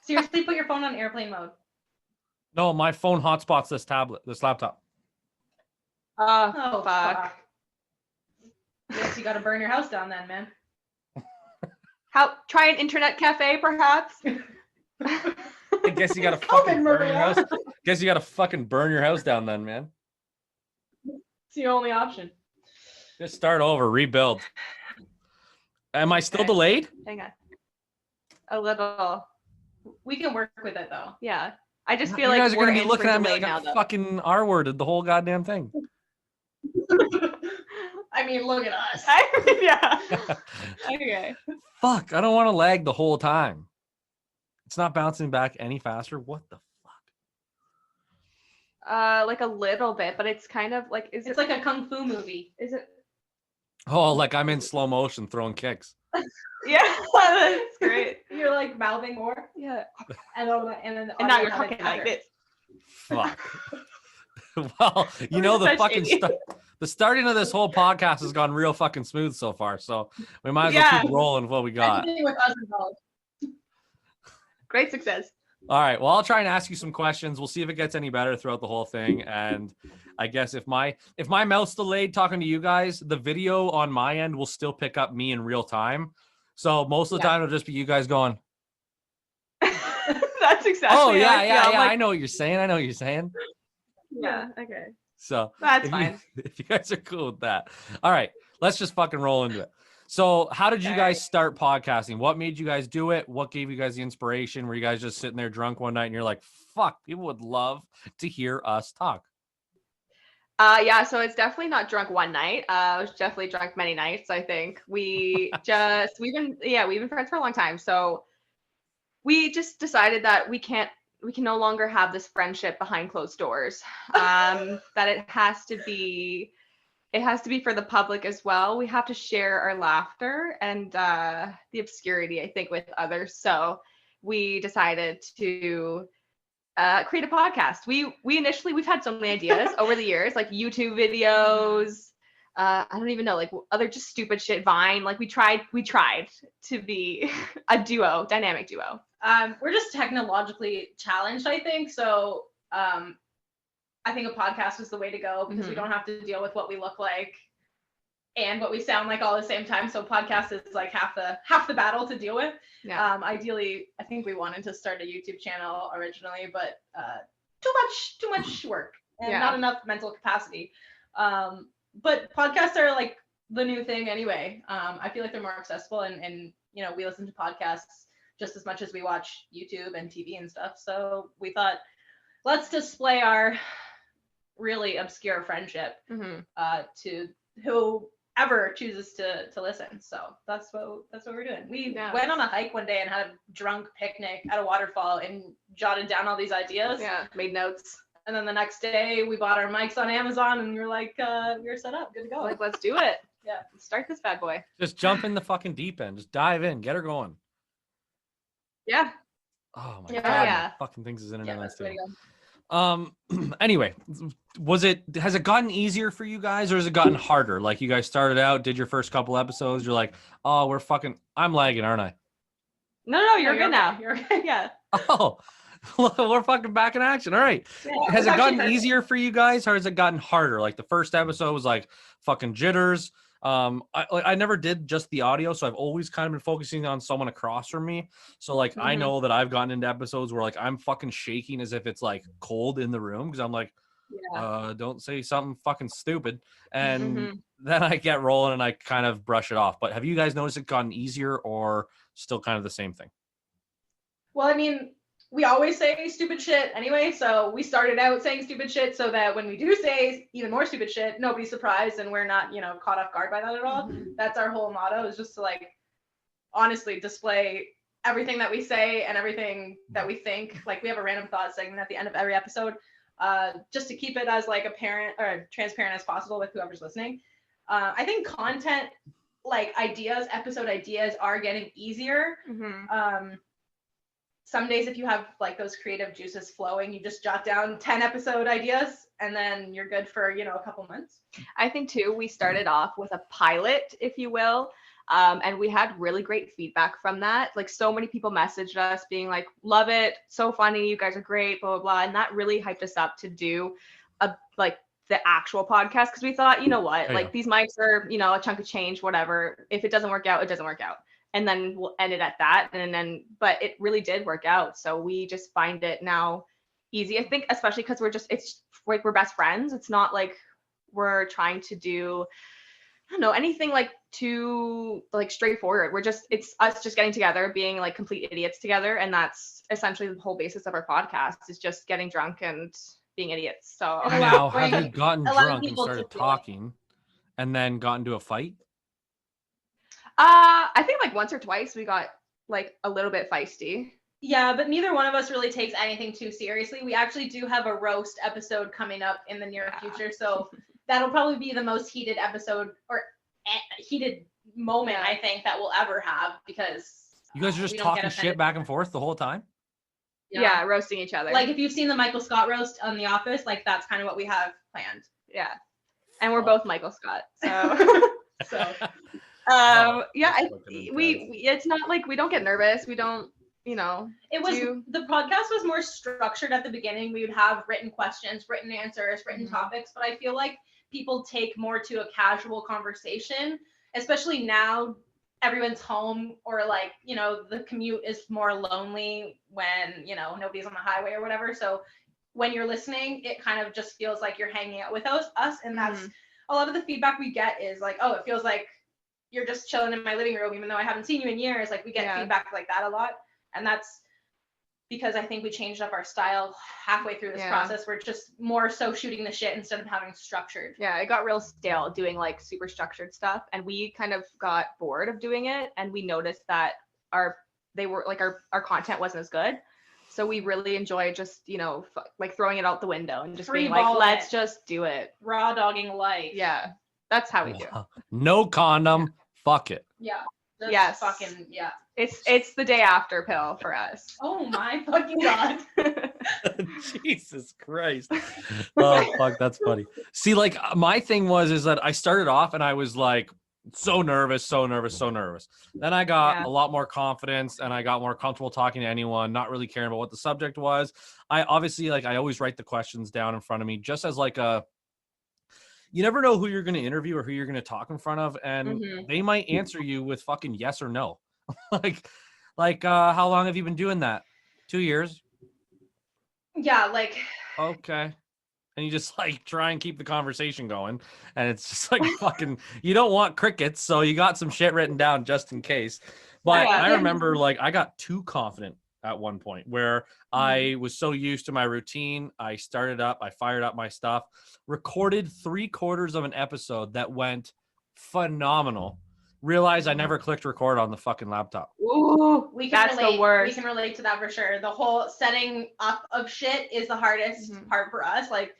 Seriously, put your phone on airplane mode. No, my phone hotspots this laptop. Oh, fuck. Yes, you gotta burn your house down then, man. Try an internet cafe, perhaps? I guess you gotta fucking burn your house. Guess you gotta fucking burn your house down then, man. It's the only option. Just start over, rebuild. Am I still delayed? Hang on. A little. We can work with it though. Yeah. I just feel you like guys are we're gonna be looking at me like now, I fucking R-worded the whole goddamn thing. I mean, look at us. Yeah. Okay. Fuck, I don't want to lag the whole time. It's not bouncing back any faster. What the fuck? Like a little bit, but it's kind of like it's like a kung fu movie. Is it? Oh, like I'm in slow motion throwing kicks. Yeah, that's great. You're like mouthing more. Yeah. And then now you're talking like this. Fuck. Well, you know, the starting of this whole podcast has gone real fucking smooth so far, so we might as well keep rolling with what we got. With us involved. Great success. All right, well, I'll try and ask you some questions. We'll see if it gets any better throughout the whole thing. And I guess if my mouth's delayed talking to you guys, the video on my end will still pick up me in real time. So most of the time it'll just be you guys going. That's exactly. Oh yeah, like, I know what you're saying. Yeah. Okay. So that's fine. If you guys are cool with that. All right, let's just fucking roll into it. So how did you guys start podcasting? What made you guys do it? What gave you guys the inspiration? Were you guys just sitting there drunk one night and you're like, fuck, people would love to hear us talk? Yeah, so it's definitely not drunk one night. I was definitely drunk many nights. I think we've been friends for a long time. So we just decided that we can no longer have this friendship behind closed doors. That it has to be for the public as well. We have to share our laughter and the obscurity, I think, with others. So we decided to create a podcast. We've had so many ideas over the years, like YouTube videos. I don't even know, like other just stupid shit, Vine. Like we tried to be a dynamic duo. We're just technologically challenged, I think. So I think a podcast was the way to go because we don't have to deal with what we look like and what we sound like all at the same time. So podcast is like half the battle to deal with. Yeah. Ideally, I think we wanted to start a YouTube channel originally, but too much work and not enough mental capacity. But podcasts are like the new thing anyway. I feel like they're more accessible and you know, we listen to podcasts just as much as we watch YouTube and TV and stuff. So we thought, let's display our really obscure friendship to whoever chooses to listen. So that's what we're doing. We went on a hike one day and had a drunk picnic at a waterfall and jotted down all these ideas. Yeah, made notes. And then the next day we bought our mics on Amazon and we were like, we're set up, good to go. Like, let's do it. Yeah, let's start this bad boy. Just jump in the fucking deep end. Just dive in. Get her going. Yeah. Oh my god. Yeah. Fucking things is internet. Yeah, that's the way to go. Anyway, has it gotten easier for you guys or has it gotten harder? Like you guys started out, did your first couple episodes, you're like, oh, I'm lagging, aren't I? No, you're good now. You're good. Yeah. Oh, we're fucking back in action. All right. Yeah, has it gotten easier for you guys or has it gotten harder? Like the first episode was like fucking jitters. I never did just the audio, so I've always kind of been focusing on someone across from me. So like I know that I've gotten into episodes where like I'm fucking shaking as if it's like cold in the room because I'm like, don't say something fucking stupid. And then I get rolling and I kind of brush it off. But have you guys noticed it gotten easier or still kind of the same thing? Well, I mean, we always say stupid shit anyway, so we started out saying stupid shit so that when we do say even more stupid shit, nobody's surprised and we're not, you know, caught off guard by that at all. That's our whole motto, is just to like honestly display everything that we say and everything that we think. Like we have a random thought segment at the end of every episode, just to keep it as like apparent or transparent as possible with whoever's listening. I think content, like episode ideas are getting easier. Some days if you have like those creative juices flowing, you just jot down 10 episode ideas and then you're good for, you know, a couple months. I think too, we started off with a pilot, if you will. And we had really great feedback from that. Like so many people messaged us being like, love it, so funny, you guys are great, blah, blah, blah. And that really hyped us up to do the actual podcast, because we thought, you know what, like these mics are, a chunk of change, whatever. If it doesn't work out, it doesn't work out. And then we'll end it at that. But it really did work out. So we just find it now easy. I think especially because it's like we're best friends. It's not like we're trying to do, I don't know, anything like too like straightforward. It's us just getting together, being like complete idiots together. And that's essentially the whole basis of our podcast, is just getting drunk and being idiots. So now, have you gotten drunk and started talking and then got into a fight? I think like once or twice we got like a little bit feisty. Yeah, but neither one of us really takes anything too seriously. We actually do have a roast episode coming up in the near future, so that'll probably be the most heated episode or heated moment I think that we'll ever have, because you guys are just talking shit back and forth the whole time. Yeah, roasting each other. Like if you've seen the Michael Scott roast on The Office, like that's kind of what we have planned. Yeah, and we're both Michael Scott, so it's not like we don't get nervous. We don't, the podcast was more structured at the beginning. We would have written questions, written answers, written topics, but I feel like people take more to a casual conversation, especially now. Everyone's home, or like, the commute is more lonely when, nobody's on the highway or whatever. So when you're listening, it kind of just feels like you're hanging out with us. And that's a lot of the feedback we get is like, oh, it feels like you're just chilling in my living room, even though I haven't seen you in years. Like we get feedback like that a lot. And that's because I think we changed up our style halfway through this process. We're just more so shooting the shit instead of having structured. Yeah, it got real stale doing like super structured stuff, and we kind of got bored of doing it, and we noticed that our content wasn't as good. So we really enjoy just, like throwing it out the window and just being like, let's just do it. Raw dogging life. Yeah, that's how we do. No condom. Fuck it. Yeah. Yes. Fucking, yeah. It's the day after pill for us. Oh my fucking God. Jesus Christ. Oh, fuck. That's funny. See, like my thing is that I started off and I was like, so nervous. Then I got a lot more confidence and I got more comfortable talking to anyone, not really caring about what the subject was. I obviously, like, I always write the questions down in front of me just as like you never know who you're going to interview or who you're going to talk in front of. And they might answer you with fucking yes or no. like, how long have you been doing that? 2 years? Yeah. Like, okay. And you just like try and keep the conversation going. And it's just like fucking, you don't want crickets. So you got some shit written down just in case. But I remember like I got too confident at one point where I was so used to my routine. I fired up my stuff, recorded 3/4 of an episode that went phenomenal. Realized I never clicked record on the fucking laptop. Ooh, that's relate. The worst. We can relate to that for sure. The whole setting up of shit is the hardest part for us. Like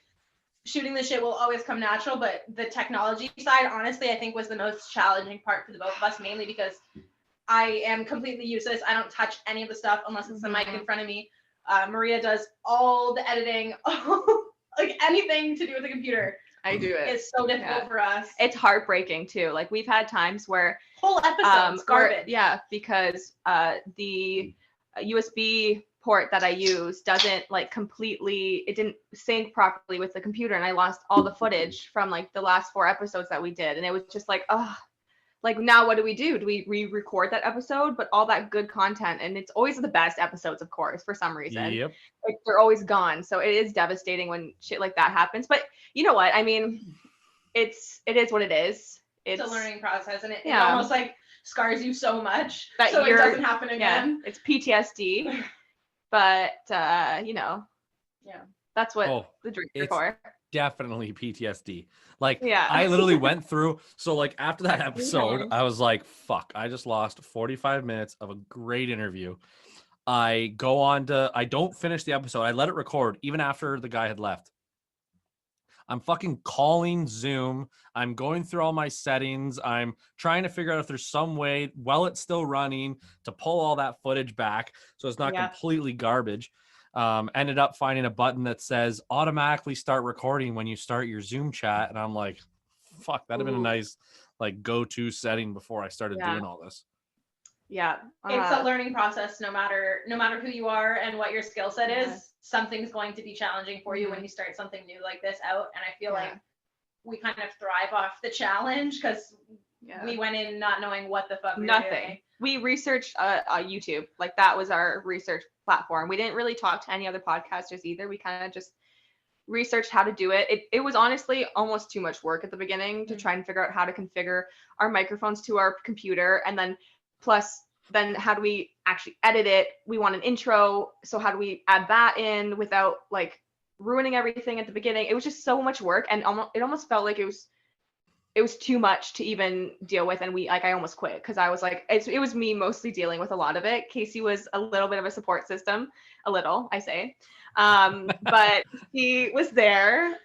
shooting the shit will always come natural, but the technology side, honestly, I think was the most challenging part for the both of us, mainly because I am completely useless. I don't touch any of the stuff unless it's the mic in front of me. Maria does all the editing, like anything to do with the computer. I do it. It's so difficult for us. It's heartbreaking too. Like we've had times where whole episodes garbage. Because the USB port that I use doesn't like completely, it didn't sync properly with the computer, and I lost all the footage from like the last 4 episodes that we did, and it was just like, like now what do? Do we re-record that episode? But all that good content, and it's always the best episodes, of course, for some reason. Yep. Like they're always gone. So it is devastating when shit like that happens. But you know what? I mean, it is what it is. It's a learning process, and it almost like scars you so much that so it doesn't happen again. Yeah, it's PTSD. But that's what the drinks are for. Definitely PTSD. Like, I literally went through. So like after that episode, I was like, fuck, I just lost 45 minutes of a great interview. I don't finish the episode. I let it record even after the guy had left. I'm fucking calling Zoom. I'm going through all my settings. I'm trying to figure out if there's some way while it's still running to pull all that footage back so it's not completely garbage. Ended up finding a button that says automatically start recording when you start your Zoom chat. And I'm like, fuck, that'd have been a like go-to setting before I started doing all this. Yeah. It's a learning process no matter who you are and what your skill set is. Something's going to be challenging for you when you start something new like this out. And I feel like we kind of thrive off the challenge because we went in not knowing what the fuck we were doing. We researched YouTube. Like that was our research platform. We didn't really talk to any other podcasters either. We kind of just researched how to do it. It was honestly almost too much work at the beginning to try and figure out how to configure our microphones to our computer, and then then how do we actually edit it? We want an intro, so how do we add that in without like ruining everything at the beginning? It was just so much work, and it almost felt like it was too much to even deal with, and I almost quit because I was like, it was me mostly dealing with a lot of it. Kasey was a little bit of a support system, a little, I say, but he was there.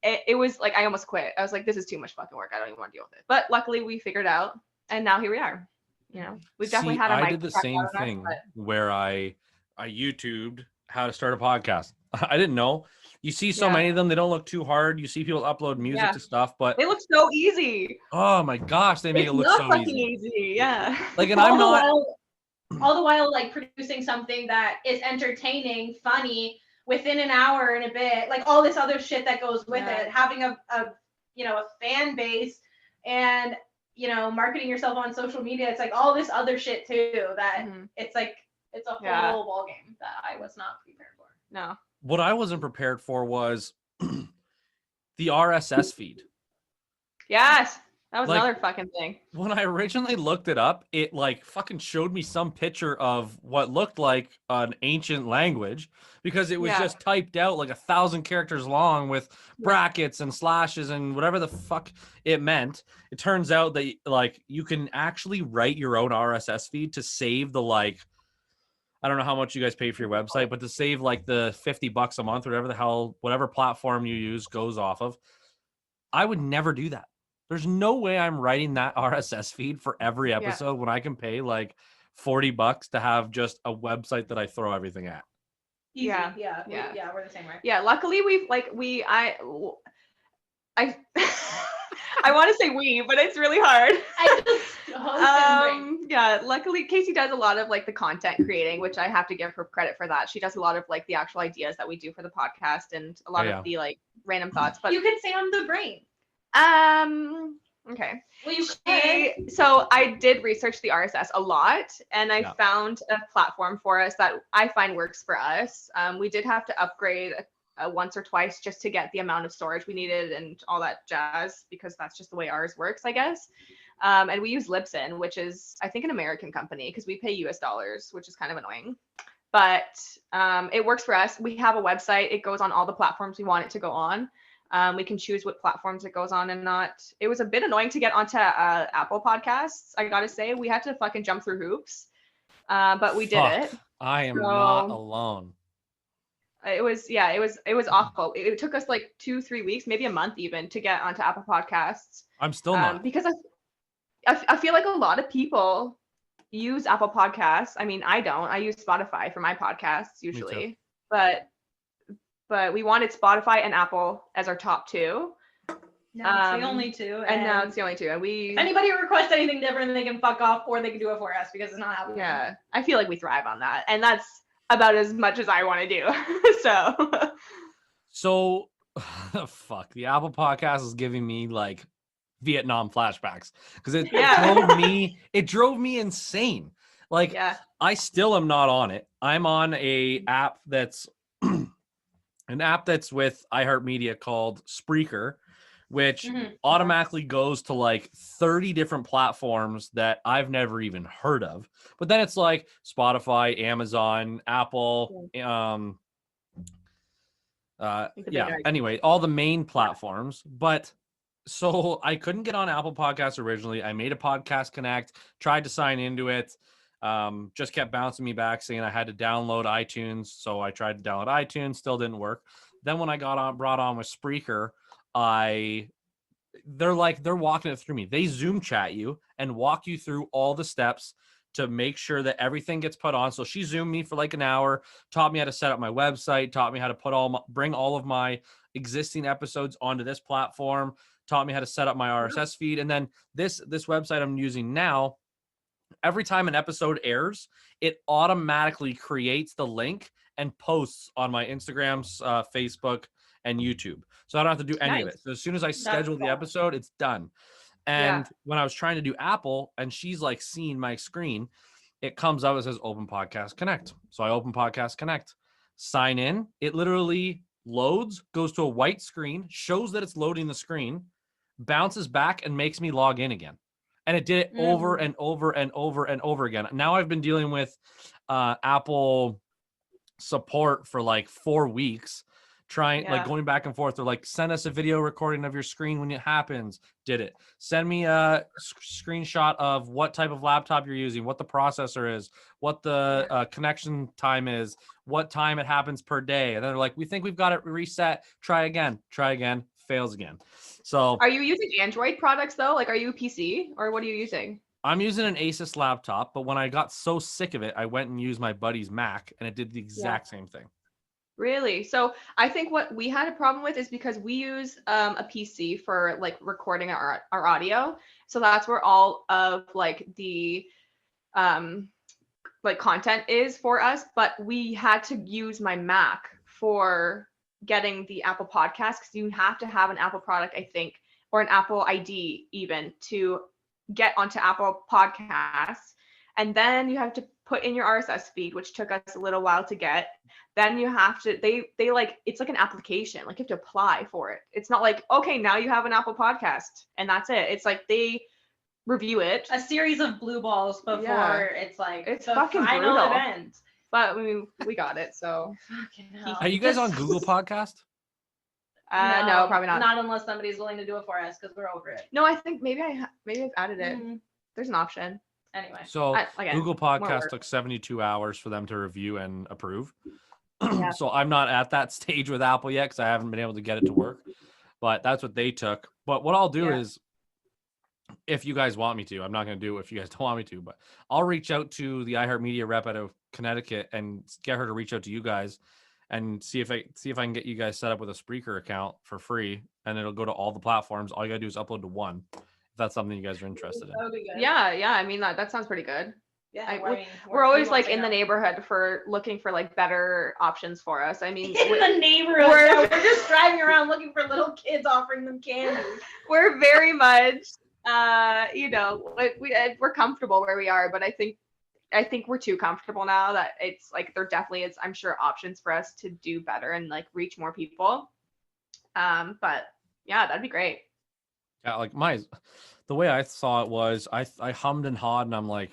It was like I almost quit. I was like, this is too much fucking work. I don't even want to deal with it. But luckily, we figured it out, and now here we are. You know, we've definitely had I did the same thing where I YouTubed how to start a podcast. I didn't know. You see so many of them, they don't look too hard. You see people upload music to stuff, but they look so easy. Oh my gosh, they make it look so easy. Yeah. Like, and I'm not all the while like producing something that is entertaining, funny within an hour and a bit, like all this other shit that goes with it, having a fan base and marketing yourself on social media. It's like all this other shit too that it's like it's a whole ball game that I was not prepared for. No. What I wasn't prepared for was the RSS feed. Yes. That was another fucking thing. When I originally looked it up, it like fucking showed me some picture of what looked like an ancient language because it was just typed out like 1,000 characters long with brackets and slashes and whatever the fuck it meant. It turns out that like you can actually write your own RSS feed to save the I don't know how much you guys pay for your website, but to save like the $50 a month, whatever platform you use goes off of. I would never do that. There's no way I'm writing that RSS feed for every episode when I can pay like $40 to have just a website that I throw everything at. Easy. Yeah, we're the same way. Yeah, luckily I want to say we, but it's really hard. I just host luckily Kasey does a lot of like the content creating, which I have to give her credit for that. She does a lot of like the actual ideas that we do for the podcast and a lot of the like random thoughts. But you can say I'm the brain. Okay. Well, so I did research the RSS a lot, and I found a platform for us that I find works for us. We did have to upgrade once or twice just to get the amount of storage we needed and all that jazz, because that's just the way ours works, I guess. And we use Libsyn, which is, I think, an American company because we pay US dollars, which is kind of annoying. But it works for us. We have a website. It goes on all the platforms we want it to go on. We can choose what platforms it goes on and not. It was a bit annoying to get onto Apple Podcasts. I gotta say, we had to fucking jump through hoops, but we did it. I am not alone. It was awful. It took us like 2-3 weeks, maybe a month even, to get onto Apple Podcasts. I'm still not, because I feel like a lot of people use Apple Podcasts. I mean, I don't. I use Spotify for my podcasts usually, but we wanted Spotify and Apple as our top two. Now it's the only two. And now it's the only two. And if anybody requests anything different, they can fuck off, or they can do it for us because it's not happening. Yeah, I feel like we thrive on that, and that's about as much as I want to do. So fuck, the Apple Podcast is giving me like Vietnam flashbacks because it drove me insane. Like I still am not on it. I'm on a app that's an app that's with iHeartMedia called Spreaker, which automatically goes to like 30 different platforms that I've never even heard of. But then it's like Spotify, Amazon, Apple, anyway, all the main platforms. But so I couldn't get on Apple Podcasts originally. I made a Podcast Connect, tried to sign into it. Just kept bouncing me back saying I had to download iTunes. So I tried to download iTunes, still didn't work. Then when I brought on with Spreaker, they're walking it through me. They Zoom chat you and walk you through all the steps to make sure that everything gets put on. So she Zoomed me for like an hour, taught me how to set up my website, taught me how to bring all of my existing episodes onto this platform, taught me how to set up my RSS feed. And then this website I'm using now, every time an episode airs, it automatically creates the link and posts on my Instagram, Facebook, and YouTube. So I don't have to do any of it. So as soon as I schedule the episode, it's done. And when I was trying to do Apple and she's like seeing my screen, it comes up, it says Open Podcast Connect. So I open Podcast Connect, sign in. It literally loads, goes to a white screen, shows that it's loading the screen, bounces back and makes me log in again. And it did it over and over and over and over again. Now I've been dealing with Apple support for like 4 weeks, like going back and forth. They're like, send us a video recording of your screen when it happens. Did it. Send me a screenshot of what type of laptop you're using, what the processor is, what the connection time is, what time it happens per day. And then they're like, we think we've got it reset. Try again, fails again. So are you using Android products though? Like, are you PC or what are you using? I'm using an Asus laptop, but when I got so sick of it, I went and used my buddy's Mac and it did the exact same thing. Really? So I think what we had a problem with is because we use a PC for like recording our audio. So that's where all of like the like content is for us. But we had to use my Mac for getting the Apple Podcast because you have to have an Apple product, I think, or an Apple ID even to get onto Apple Podcasts. And then you have to put in your RSS feed, which took us a little while to get. Then you have to, they like, it's like an application, like you have to apply for it. It's not like, okay, now you have an Apple Podcast and that's it. It's like they review it. A series of blue balls before it's like it's the fucking final brutal. event. But we got it, so. Are you guys on Google Podcast? No, probably not. Not unless somebody's willing to do it for us because we're over it. No, I think maybe I've added it. There's an option. Anyway. So Google Podcast took 72 hours for them to review and approve. So I'm not at that stage with Apple yet because I haven't been able to get it to work. But that's what they took. But what I'll do is, if you guys want me to, I'm not going to do it if you guys don't want me to, but I'll reach out to the iHeartMedia rep out of Connecticut and get her to reach out to you guys and see if I can get you guys set up with a Spreaker account for free, and it'll go to all the platforms. All you gotta do is upload to one. If that's something you guys are interested in. That would be good. Yeah. I mean, that sounds pretty good. Yeah, we're always like in the neighborhood for looking for like better options for us. I mean, in the neighborhood, we're just driving around looking for little kids offering them candy. We're very much, we're comfortable where we are, but I think we're too comfortable now that it's like there definitely is, I'm sure, options for us to do better and like reach more people. But yeah, that'd be great. Yeah, like the way I saw it was I hummed and hawed and I'm like,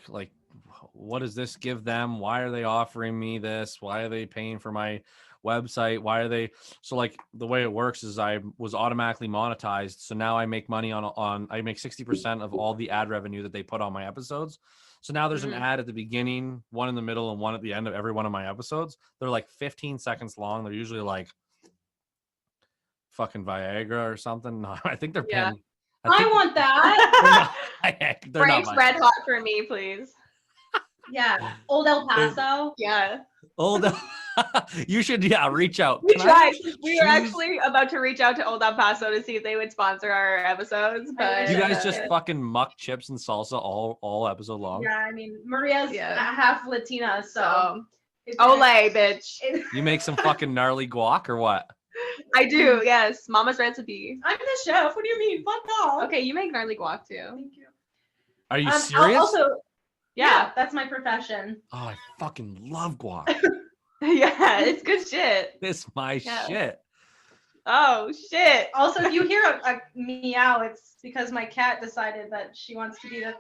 what does this give them? Why are they offering me this? Why are they paying for my website? Why are they? So like the way it works is I was automatically monetized. So now I make money on I make 60% of all the ad revenue that they put on my episodes. So now there's an ad at the beginning, one in the middle, and one at the end of every one of my episodes. They're like 15 seconds long. They're usually like fucking Viagra or something. No, I think they're paying. I want that. They're Frank's Red Hot for me, please. Yeah. Old El Paso. Yeah. You should reach out. We tried. We were actually about to reach out to Old El Paso to see if they would sponsor our episodes, but you guys just fucking muck chips and salsa all episode long. Yeah, I mean Maria's half Latina, so Olay, bitch. You make some fucking gnarly guac or what? I do, yes. Mama's recipe. I'm the chef. What do you mean? Fuck off. Okay, you make gnarly guac too. Thank you. Are you serious? Also, yeah, that's my profession. Oh, I fucking love guac. Yeah, it's good shit. It's my shit. Oh shit. Also, if you hear a meow, it's because my cat decided that she wants to be the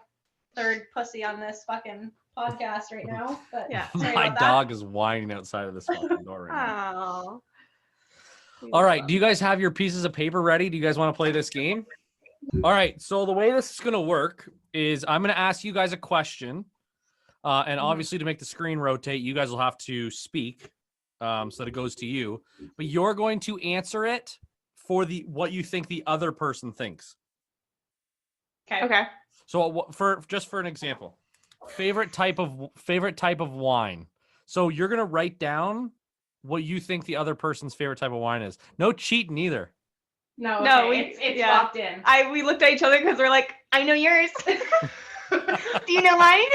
third pussy on this fucking podcast right now. But yeah, my dog is whining outside of this fucking door right now. Oh. All right, do you guys have your pieces of paper ready? Do you guys want to play this game? All right, so the way this is going to work is I'm going to ask you guys a question. And obviously to make the screen rotate, you guys will have to speak so that it goes to you. But you're going to answer it for what you think the other person thinks. Okay. So for an example, favorite type of wine. So you're going to write down what you think the other person's favorite type of wine is. No cheating either. No, No, okay. It's yeah. locked in. We looked at each other because we're like, I know yours. Do you know mine?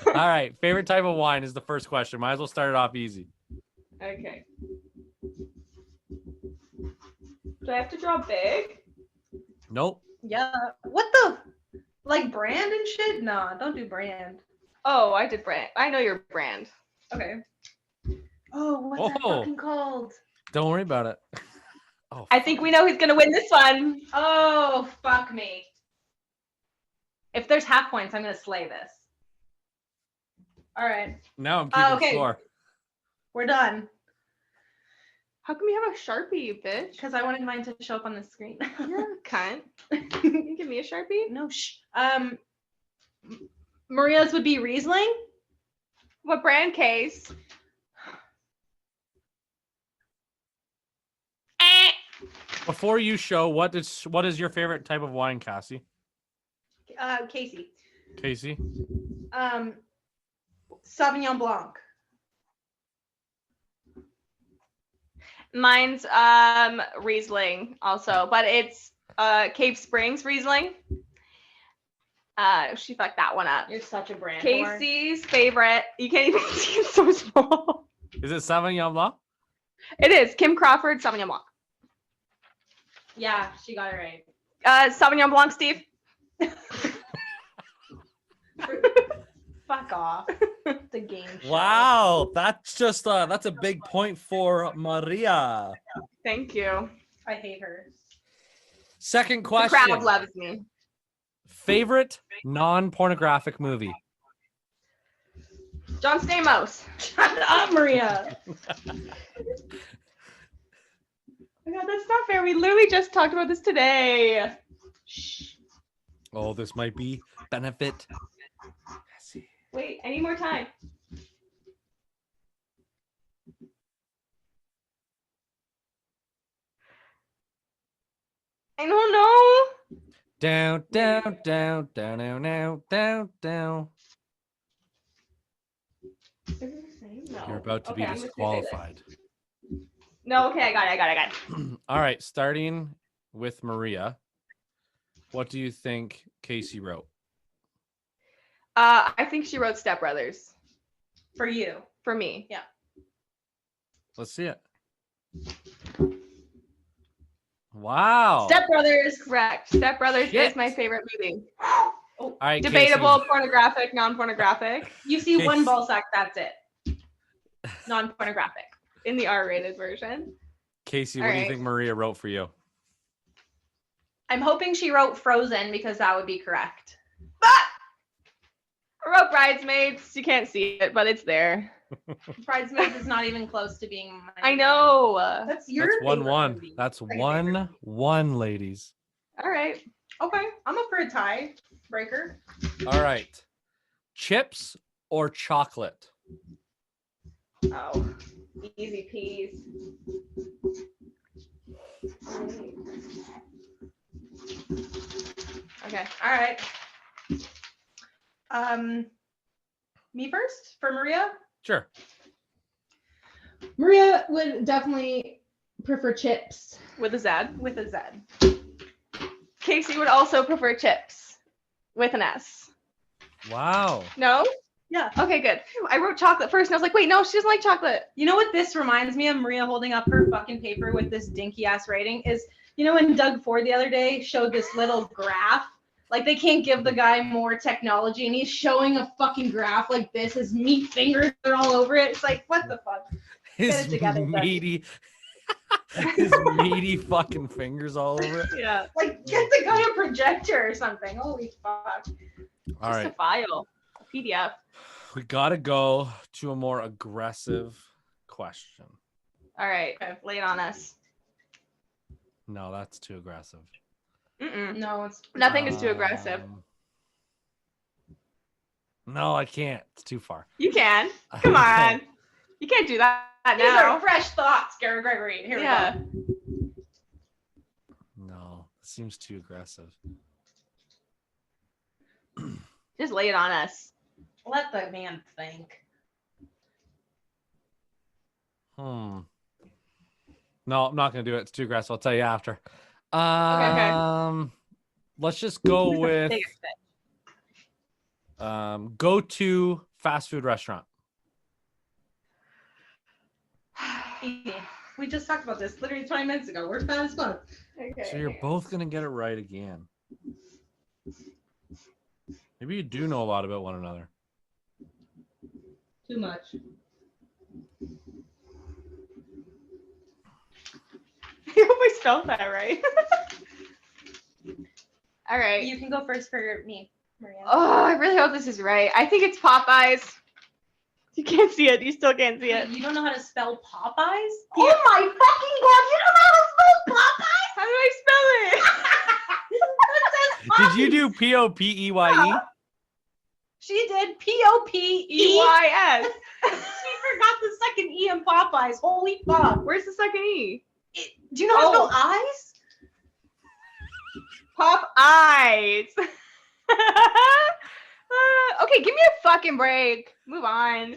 All right. Favorite type of wine is the first question. Might as well start it off easy. Okay. Do I have to draw big? Nope. Yeah. What the? Like brand and shit? Nah, don't do brand. Oh, I did brand. I know your brand. Okay. Oh, what's that Oh. fucking called? Don't worry about it. Oh, I think we know who's gonna win this one. Oh, fuck me. If there's half points, I'm gonna slay this. All right. now I'm keeping Okay. score. We're done. How come you have a Sharpie, you bitch? Because I wanted mine to show up on the screen. You're a cunt. You give me a Sharpie? No, Maria's would be Riesling. What brand, Case? Before you show, what is your favorite type of wine, Cassie? Kasey. Casey? Sauvignon Blanc. Mine's Riesling also, but it's Cave Springs Riesling. She fucked that one up. You're such a brand. Casey's favorite. You can't even see it's so small. Is it Sauvignon Blanc? It is Kim Crawford Sauvignon Blanc. Yeah, she got it right. Sauvignon Blanc, Steve. Fuck off. It's a game show. Wow, that's a big point for Maria. Thank you. I hate her. Second The question. crowd loves me. Favorite non-pornographic movie? John Stamos. Shut up, Maria. Oh my God, that's not fair. We literally just talked about this today. Shh. Oh, this might be benefit. Wait, I need more time. I don't know. Down, down, down, down, down, down, down, down. Is it the same? No. You're about to Okay, be I'm just gonna say this. disqualified. No, okay, I got it. All right, starting with Maria. What do you think Kasey wrote? I think she wrote Step Brothers For you. for me. Let's see it. Wow. Step Brothers. Correct. Step Brothers Shit. is my favorite movie. All right, Debatable, Kasey. pornographic, non-pornographic. You see one Case- ball sack, that's it. Non-pornographic. In the R-rated version. Kasey, All what do you right. think Maria wrote for you? I'm hoping she wrote Frozen because that would be correct. I wrote Bridesmaids. You can't see it, but it's there. Bridesmaids is not even close to being my I know. That's your That's favorite 1-1. movie. That's Second favorite. 1-1, ladies. All right. Okay, I'm up for a tie breaker. All right. Chips or chocolate? Oh, easy peas. Okay, all right. Me first for Maria. Sure. Maria would definitely prefer chips With a Z. with a Z. Kasey would also prefer chips with an S. Wow. No? Yeah. Okay, good. Phew, I wrote chocolate first and I was like, wait, no, she doesn't like chocolate. You know what this reminds me of? Maria holding up her fucking paper with this dinky ass rating is, you know, when Doug Ford the other day showed this little graph, like they can't give the guy more technology and he's showing a fucking graph like this, his meat fingers are all over it. It's like, what the fuck? His it together, Doug. his meaty fucking fingers all over it. Yeah. Like, get the guy a projector or something. Holy fuck. All Just a right. file. A PDF. We got to go to a more aggressive question. All right. Okay. Lay it on us. No, that's too aggressive. Mm-mm. No, it's Nothing is too aggressive. No, I can't. It's too far. You can. Come on. You can't do that These now. are fresh thoughts, Gary Gregory. Here Yeah. we go. No, it seems too aggressive. Just lay it on us. Let the man think. No, I'm not gonna do it. It's too aggressive. I'll tell you after. Okay. Let's just go with Biggest go to fast food restaurant. Easy. We just talked about this literally 20 minutes ago. We're fat as fuck. Okay. So you're both gonna get it right again. Maybe you do know a lot about one another. Too much. I hope I spelled that right. All right. You can go first for me, Maria. Oh, I really hope this is right. I think it's Popeyes. You can't see it. You still can't see it. You don't know how to spell Popeyes? Yeah. Oh my fucking god! You don't know how to spell Popeyes? How do I spell it? Did you do Popeye? She did Popeyes. She forgot the second E in Popeyes. Holy fuck! Where's the second E? Do you know how to spell eyes? Pop eyes. Okay, give me a fucking break. Move on.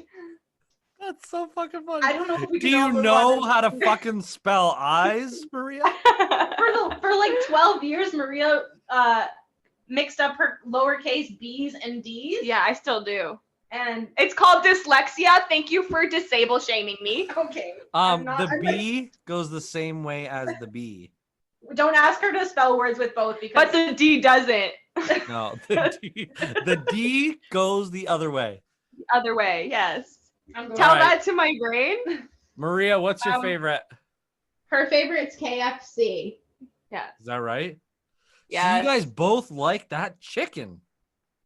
That's so fucking funny. I don't know if we Do can you all move know on. how to fucking spell eyes, Maria? For like 12 years, Maria mixed up her lowercase b's and d's. Yeah, I still do. And It's called dyslexia. Thank you for disable shaming me. okay. I'm The B goes the same way as the B. Don't ask her to spell words with both because But the D doesn't. No, the D goes the other way. Other way, yes. I'm going Tell All right. that to my brain. Maria, what's your favorite? her favorite's KFC. Is that right? Yeah. So you guys both like that chicken.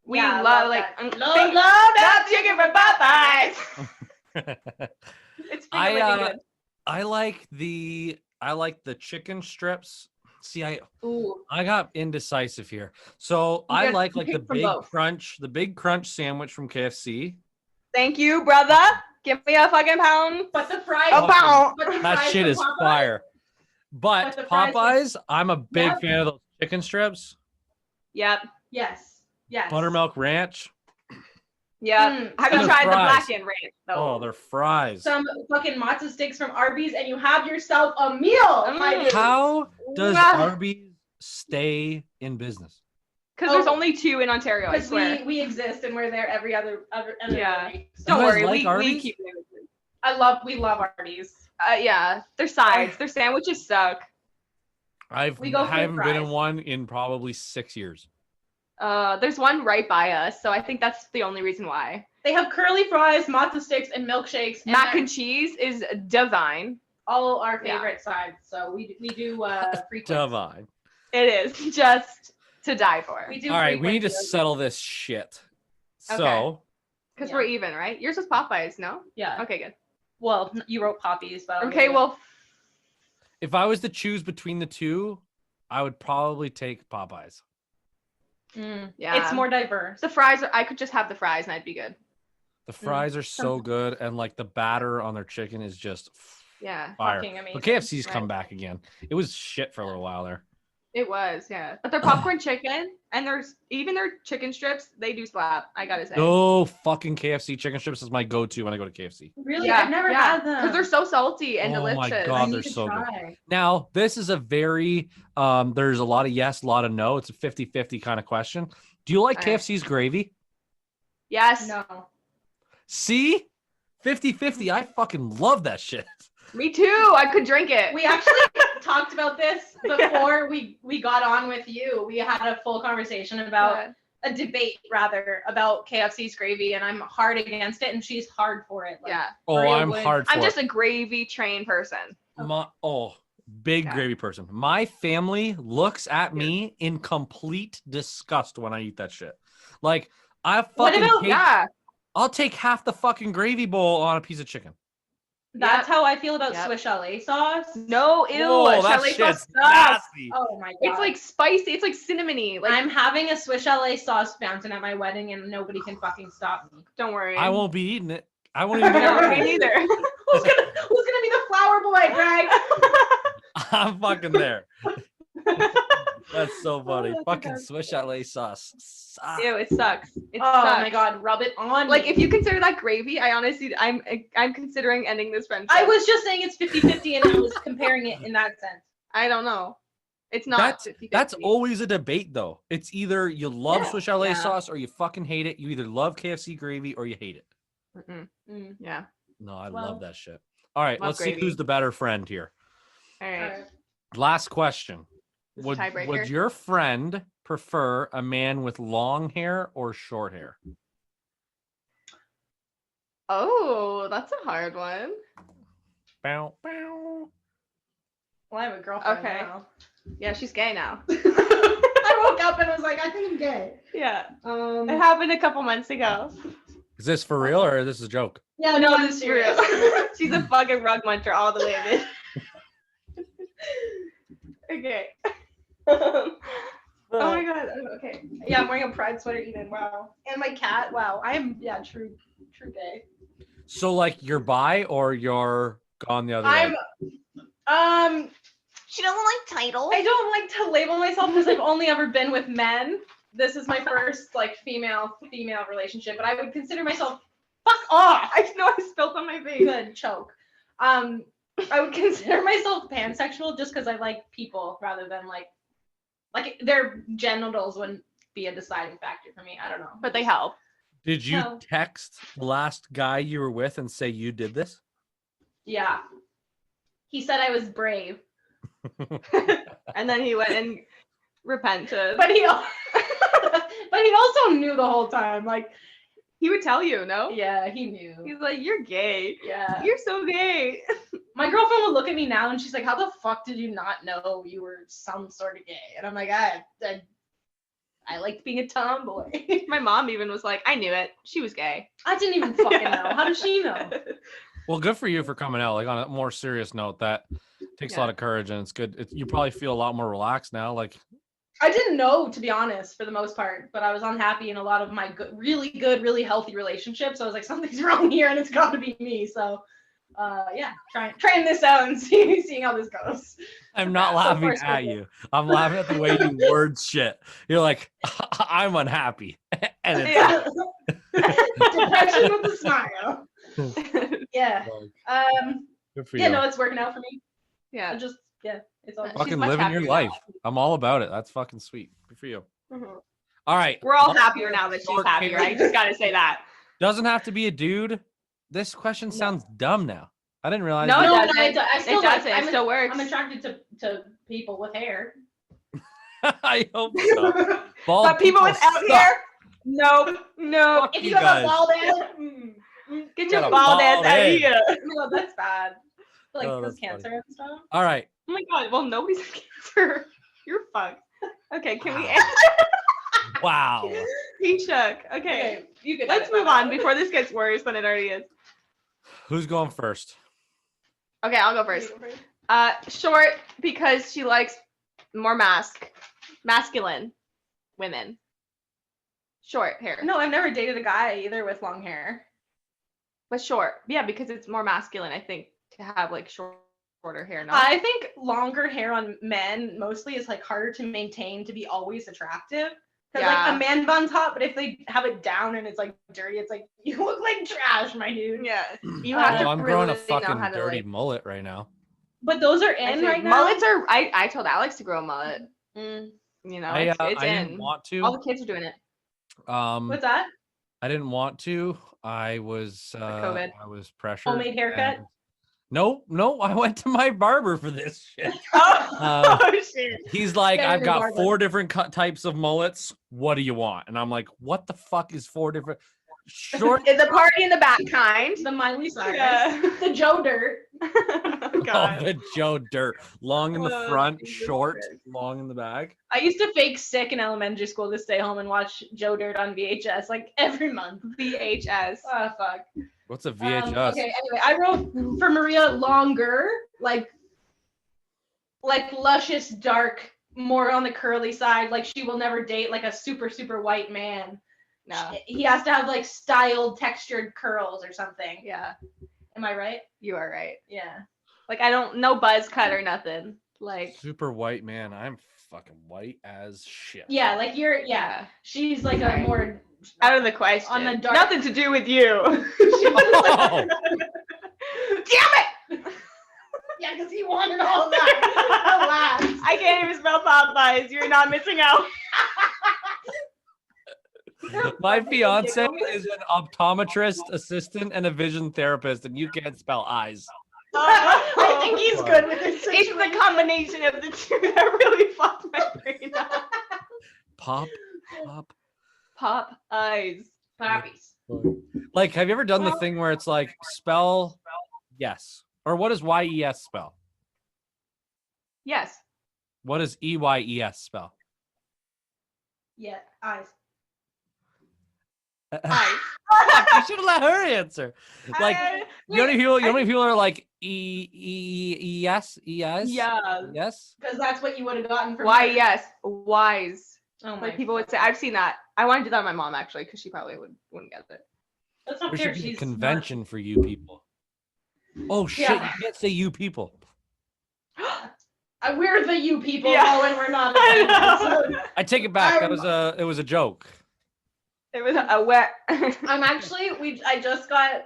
We Yeah, I love that. like love think- that chicken from Popeyes. It's really good. I like the chicken strips. See, I Ooh. got indecisive here. So You I gotta like pick the from big both. crunch, sandwich from KFC. Thank you, brother. Give me a fucking pound. But the fries. A pound. But the That fries shit from is Popeyes- fire. But But the fries Popeyes, I'm a big Yep. fan of those chicken strips. Yep. Yes. Yes. Buttermilk ranch. Yep. Have And you the tried the fries. blackened ranch though? Oh, they're fries. Some fucking matzo sticks from Arby's, and you have yourself a meal. My dude. How does Wow. Arby's stay in business? Because there's Oh. only 2 in Ontario, I Because swear. we exist and we're there every other Yeah. week. Don't You guys worry, like we Arby's? keep it. We love Arby's. Yeah, their sides, their sandwiches suck. I We go for haven't been in fries. one in probably 6 years. There's one right by us, so I think that's the only reason why. They have curly fries, matzo sticks, and milkshakes. And Mac they're and cheese is divine. all our Yeah. favorite sides. So we do frequent. Divine. It is just to die for. We do. All right, we need to frequent. settle this shit. Okay. So, Because Yeah. we're even, right? Yours was Popeyes, no? Yeah. Okay, good. Well, you wrote Poppies, but Okay, well, if I was to choose between the two, I would probably take Popeyes. yeah. It's more diverse. The fries, I could just have the fries and I'd be good. The fries are so good, and like the batter on their chicken is just Yeah, fire. Fucking amazing. But KFC's come Right. back again. It was shit for a little while there. it was, yeah. But their popcorn chicken and there's even their chicken strips, they do slap, I gotta say. No fucking KFC chicken strips is my go-to when I go to KFC. Really, Yeah, I've never yeah. had them. Because they're so salty and Oh my delicious. God. I need they're to so good. try. Now, this is a very there's a lot of yes, a lot of no. It's a 50-50 kind of question. Do you like All right. KFC's gravy? Yes, No. See? 50-50. I fucking love that shit. me too. I could drink it. We actually talked about this before we got on with you. We had a full conversation about a debate rather about KFC's gravy, and I'm hard against it, and she's hard for it. Like, Yeah. Oh, Maria I'm would- hard for I'm just it. a gravy train person. Big Yeah. gravy person. My family looks at me in complete disgust when I eat that shit. Like, What about- Yeah. I'll take half the fucking gravy bowl on a piece of chicken. That's how I feel about Yep. Swiss chalet sauce. No, ew. Whoa, that Chalet shit's sauce sucks. nasty. Oh my god. It's like spicy. It's like cinnamony. Like, I'm having a Swiss chalet sauce fountain at my wedding, and nobody can fucking stop me. don't worry. I won't be eating it. I won't even be No, me eating it. neither. Who's gonna be the flower boy, Greg? I'm fucking there. That's so funny. Oh, that's Fucking okay. Swiss chalet sauce. Sucks. Ew, it sucks. It Oh sucks. my god, rub it on. Like me. if you consider that gravy, I'm considering ending this friendship. I was just saying it's 50-50 and I was comparing it in that sense. I don't know. It's not. That's 50-50. always a debate though. It's either you love Yeah. Swiss chalet Yeah. sauce or you fucking hate it. You either love KFC gravy or you hate it. Mm. Yeah. No, I Well, love that shit. All right, love let's see gravy. who's the better friend here. All right. Alright. Last question. This is a tiebreaker. Would your friend prefer a man with long hair or short hair? Oh, that's a hard one. Bow, bow. Well, I have a girlfriend Okay. now. Yeah, she's gay now. I woke up and was like, I think I'm gay. Yeah. It happened a couple months ago. Is this for real or is this a joke? Yeah, No, I'm this is real. She's a fucking rug muncher all the way in. Okay. Oh my god. Okay. Yeah, I'm wearing a pride sweater even. Wow. And my cat. Wow. I am true gay. So like you're bi or you're gone the other way? I'm She doesn't like titles. I don't like to label myself because I've only ever been with men. This is my first like female relationship, but I would consider myself fuck off. I know I spilled on my face. Good choke. I would consider myself pansexual just because I like people rather than like their genitals wouldn't be a deciding factor for me. I don't know. But they help. Did you No. text the last guy you were with and say you did this? Yeah. He said I was brave, And then he went and repented. but he also knew the whole time. Like, he would tell you, no? yeah, he knew. He's like, you're gay. Yeah. You're so gay. My girlfriend would look at me now and she's like, how the fuck did you not know you were some sort of gay? And I'm like, I liked being a tomboy. My mom even was like, I knew it. She was gay. I didn't even fucking know. How does she know? Well, good for you for coming out. Like on a more serious note, that takes a lot of courage and it's good. You probably feel a lot more relaxed now. Like I didn't know, to be honest, for the most part, but I was unhappy in a lot of my really healthy relationships. So I was like, something's wrong here and it's got to be me. So yeah, trying this out and seeing how this goes. I'm not laughing at you. I'm laughing at the way you word shit. You're like, I'm unhappy. And it's Yeah. Depression with a smile. Yeah. good for Yeah, you. no, it's working out for me. Yeah. It's all She's Fucking much living your happier life. now. I'm all about it. That's fucking sweet. Good for you. Mhm. All right. We're all happier now that she's Short happier. hair. I just gotta say that. Doesn't have to be a dude. This question sounds dumb now. I didn't realize. No, that- it No, doesn't. I still It like- doesn't. It still works. I'm attracted to people with hair. I hope so. Bald But people without suck. hair? Nope. Nope. Fuck If you you have guys. a bald head, Get Got your a bald ass bald out of head. here. no, that's bad. Like Oh, cause that's cancer and stuff. All right. Oh my god. Well, nobody's has cancer. You're fucked. Okay, can we Wow. end? Wow. He shook. Okay. Okay, you can. Let's edit move that on out. before this gets worse than it already is. Who's going first? Okay, I'll go first. Short because she likes more masculine women. Short hair. No, I've never dated a guy either with long hair. But short. Yeah, because it's more masculine, I think, to have like shorter hair. No? I think longer hair on men mostly is like harder to maintain to be always attractive. Because Yeah. like a man bun's hot, but if they have it down and it's like dirty, it's like you look like trash, my dude. Yeah. You have to Well, I'm growing a really know fucking how to, dirty like, mullet right now. But those are I in think right now. mullets are. I told Alex to grow a mullet. You know, it's I in. didn't want All to. the kids are doing it. What's that? I didn't want to. I was COVID. I was pressured. Homemade haircut? and- No, I went to my barber for this shit. Oh, shit. He's like, Very I've got barber. 4 different types of mullets. What do you want? And I'm like, what the fuck is 4 different? Short. It's a party in the back kind. The Miley Cyrus. Yeah. The Joe Dirt. Oh, God. Oh, the Joe Dirt. Long in the Oh, front, Jesus short, Christ. long in the back. I used to fake sick in elementary school to stay home and watch Joe Dirt on VHS like every month. VHS. Oh fuck. What's a VHS? Okay, anyway, I wrote for Maria longer, like luscious, dark, more on the curly side. Like she will never date like a super white man. No. He has to have like styled, textured curls or something. Yeah, Am I right? you are right. Yeah. Like, I don't, no buzz cut or nothing. Like, Super white man. I'm fucking white as shit. Yeah, like yeah. She's like a Right. more Out of the question. On the dark- Nothing to do with you. Oh, Damn it! Yeah, because he wanted all that. Alas. I can't even spell Popeyes. You're not missing out. my fiance is an optometrist assistant and a vision therapist, and you can't spell eyes. I think he's good with his It's situation. the combination of the two that really fucked my brain up. Pop. Pop eyes. Poppies. Like, have you ever done the thing where it's like spell yes, or what does YES spell? Yes. What does EYES spell? Yeah, eyes. Eyes. You should have let her answer. Like, you know how many people are like ES? Yeah. Yes. Because that's what you would have gotten from Why? her. Yes. Wise. Oh my Like people would say, I've seen that. I want to do that with my mom actually, because she probably wouldn't get it. That's not There fair. should be a She's convention for you people. Oh shit! Yeah. You can't say you people. We're the you people, Yeah. when we're not. I know. I take it back. It was a joke. It was a wet. I'm actually I just got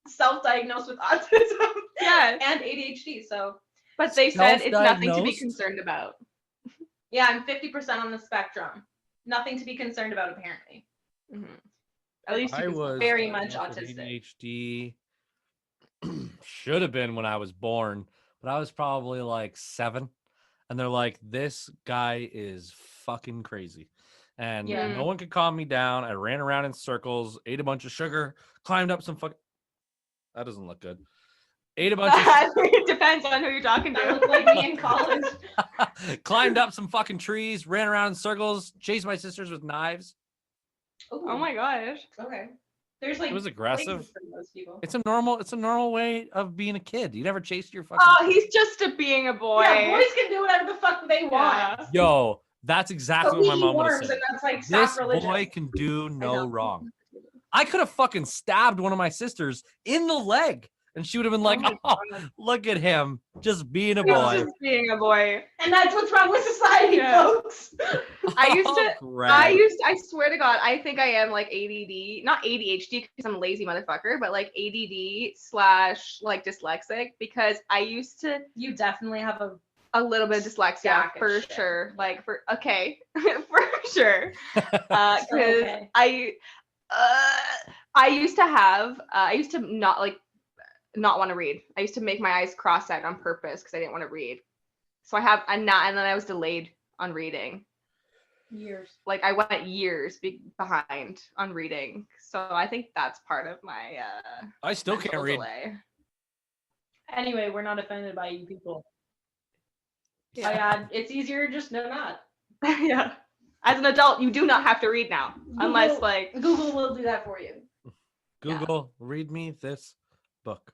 self-diagnosed with autism Yeah. and ADHD. So But they said it's nothing to be Self-diagnosed? concerned about. yeah, I'm 50% on the spectrum. Nothing to be concerned about, apparently. Mm-hmm. At least I you can was very much diagnosed with autistic. ADHD. Should have been when I was born, but I was probably like 7, and they're like, "This guy is fucking crazy," and Yeah. no one could calm me down. I ran around in circles, ate a bunch of sugar, climbed up some fucking. That doesn't look good. Ate a bunch of. It depends on who you're talking That to. looked like me in college. Climbed up some fucking trees, ran around in circles, chased my sisters with knives. Oh my gosh. Okay. There's like It was aggressive. places for those people. It's a normal way of being a kid. You never chased your fucking. Oh, he's just being a boy. Yeah, boys can do whatever the fuck they want. Yeah. Yo, that's exactly But what we my eat mom would have worms, said. and that's like This sacrilegious. boy can do no know. wrong. I could have fucking stabbed one of my sisters in the leg, and she would have been like, my "Oh, look at him, just being a He's boy." just being a boy. And that's what's wrong with society, Yeah. folks. I used to. Crap. I swear to God, I think I am like ADD, not ADHD because I'm a lazy motherfucker, but like ADD / like dyslexic because I used to You definitely have a a little bit of dyslexia Stack of for shit. sure. Like for for sure. Because okay. I used to have I used to not want to read. I used to make my eyes cross-eyed on purpose because I didn't want to read. So and then I was delayed on reading. years. Like I went years behind on reading. So I think that's part of my I still can't mental read. delay. Anyway, we're not offended by you people. Yeah. Oh, yeah, it's easier just no not. Yeah. As an adult, you do not have to read now, unless Google- like Google will do that for you. Google, read me this book.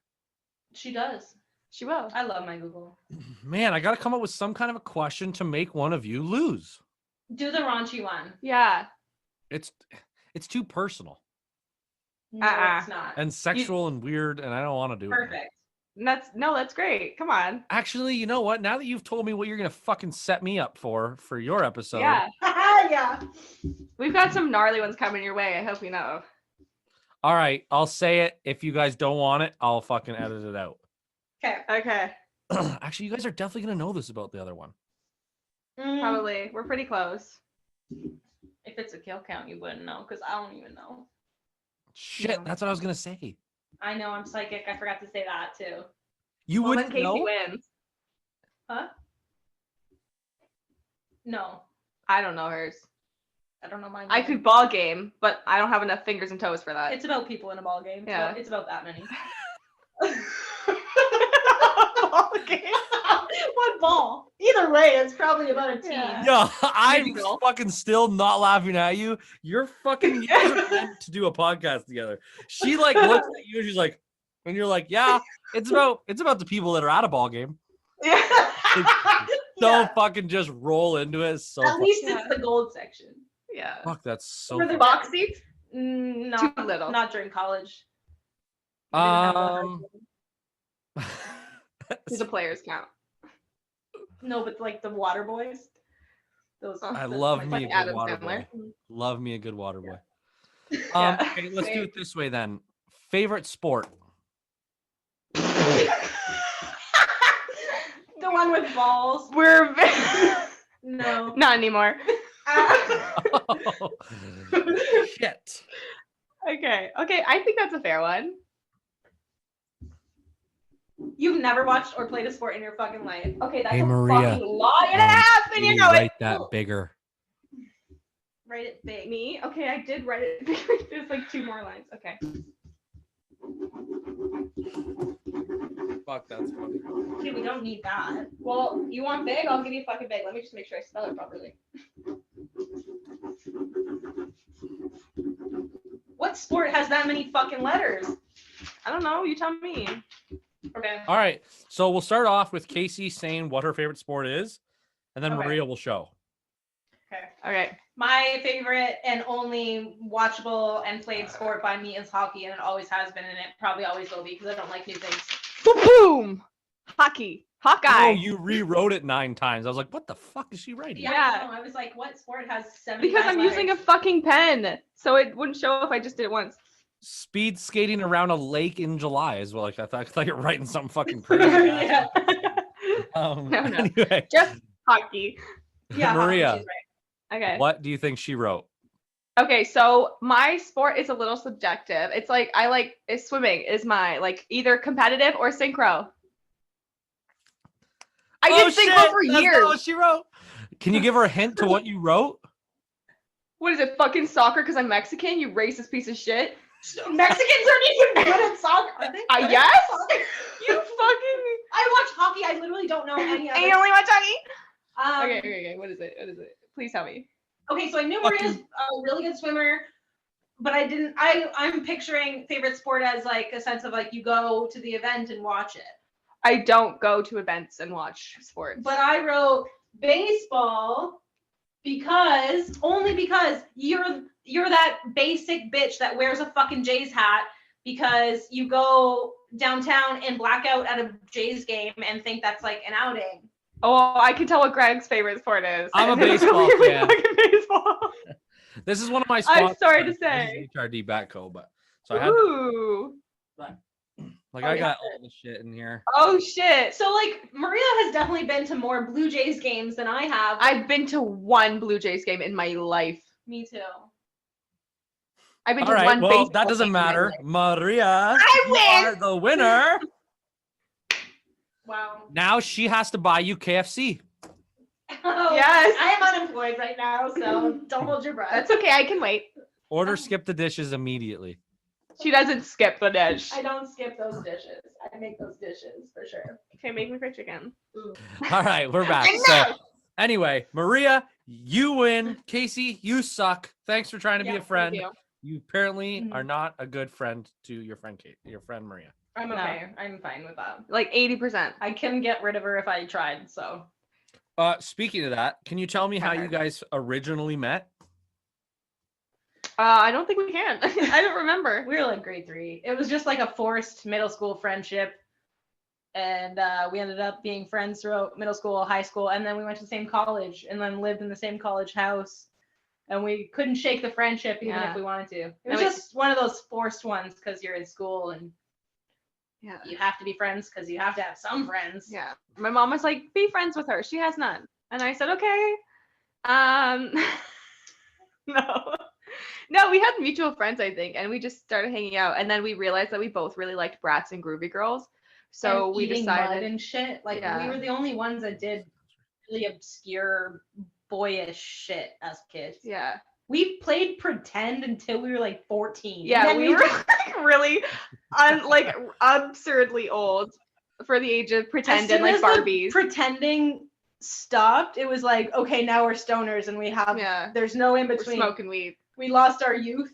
She does. she will. I love my Google. Man, I got to come up with some kind of a question to make one of you lose. Do the raunchy one. Yeah. It's too personal No, Uh-uh. it's not. and sexual and weird, and I don't want to do it. Perfect. That's great. Come on. Actually, you know what? Now that you've told me what you're gonna fucking set me up for your episode, Yeah. Yeah. We've got some gnarly ones coming your way. I hope you know. all right, I'll say it. If you guys don't want it, I'll fucking edit it out. Okay. Okay. Actually, you guys are definitely gonna know this about the other one. Probably. We're pretty close. If it's a kill count, you wouldn't know because I don't even know. Shit, No. that's what I was gonna say. I know I'm psychic. I forgot to say that too. You Well, then wouldn't Kasey know. wins. Huh? No, I don't know hers. I don't know mine. I could ball game, but I don't have enough fingers and toes for that. It's about people in a ball game. Yeah. It's about that many. Ball game. What ball? Either way, it's probably about a team. Yeah. Yo, I'm Maybe golf. fucking still not laughing at you. You're fucking you guys are meant to do a podcast together. She like looks at you and she's like, and you're like, yeah, it's about the people that are at a ball game. Yeah. So Yeah. fucking just roll into it. So At least Yeah. it's the gold section. Yeah. fuck, that's so. For the fu- Box seats? Not Too little. Not during college. We didn't have that. Do the players count? No, but like the water boys. I love me a like good Adam water Sandler. boy. Love me a good water boy. Yeah. Okay, let's do it this way then. Favorite sport? The one with balls. We're No. not anymore. Oh, shit. Okay, I think that's a fair one. You've never watched or played a sport in your fucking life. Okay, that's Hey, a Maria. fucking lie and a half, and you know it. Write that bigger. Write it big. Me? Okay, I did write it. There's like 2 more lines. Okay. Fuck, that's funny. Okay, we don't need that. Well, you want big? I'll give you fucking big. Let me just make sure I spell it properly. What sport has that many fucking letters? I don't know. You tell me. Okay. All right, so we'll start off with Kasey saying what her favorite sport is, and then Okay. Maria will show. Okay. My favorite and only watchable and played sport by me is hockey, and it always has been, and it probably always will be because I don't like new things. Boom! Hockey. Hawkeye. Oh, you rewrote it 9 times. I was like, what the fuck is she writing? Yeah. I know. I was like, what sport has 75 Because I'm using a fucking pen, so it wouldn't show if I just did it once. Speed skating around a lake in July is what like I thought you were writing something fucking crazy. Yeah. No. Anyway, Just hockey. Yeah, Maria. she's right. Okay. What do you think she wrote? Okay, so my sport is a little subjective. It's like swimming is my either competitive or synchro. I did synchro for That's years. not what she wrote. Can you give her a hint to what you wrote? What is it? Fucking soccer because I'm Mexican? You racist piece of shit. Mexicans aren't even good at soccer, are they? I guess. You fucking. I watch hockey. I literally don't know any And you other. only watch hockey? Um, Okay. What is it? Please tell me. Okay, so I knew Maria's a really good swimmer, but I didn't. I'm picturing favorite sport as like a sense of like you go to the event and watch it. I don't go to events and watch sports. But I wrote baseball only because you're that basic bitch that wears a fucking Jays hat because you go downtown and black out at a Jays game and think that's like an outing. Oh, I can tell what Greg's favorite sport is. I'm a And it's baseball really fan. fucking baseball. This is one of my spots. I'm sorry to This is say. HRD Batco, but so I had Ooh. I got all the shit in here. Oh shit. So like Maria has definitely been to more Blue Jays games than I have. I've been to 1 Blue Jays game in my life. Me too. I've been All to right, 1 well, baseball that doesn't game in my matter. life. Maria, I you win! are the winner. Wow. Now she has to buy you KFC. Oh, Yes. I am unemployed right now, so don't hold your breath. That's okay. I can wait. Order skip the dishes immediately. She doesn't skip the dish. I don't skip those dishes. I make those dishes for sure. Okay, make me fried chicken. All right, we're back. So anyway, Maria, you win. Kasey, you suck. Thanks for trying to be a friend. Thank you. You apparently are not a good friend to your friend Maria. I'm No. okay. I'm fine with that. Like 80%. I can get rid of her if I tried, so. Speaking of that, can you tell me how you guys originally met? I don't think we can. I don't remember. We were like grade 3. It was just like a forced middle school friendship. And we ended up being friends throughout middle school, high school, and then we went to the same college and then lived in the same college house. And we couldn't shake the friendship even if we wanted to. It was just one of those forced ones because you're in school and you have to be friends because you have to have some friends. Yeah. My mom was like, be friends with her. She has none. And I said, okay. No, we had mutual friends, I think, and we just started hanging out. And then we realized that we both really liked Bratz and Groovy Girls. So and we eating decided mud and shit. Like we were the only ones that did really obscure boyish shit as kids. Yeah. We played pretend until we were like 14. Yeah, we were like really absurdly old for the age of pretend and like Barbies. Pretending stopped. It was like, okay, now we're stoners and we have there's no in between. We're smoking weed. We lost our youth.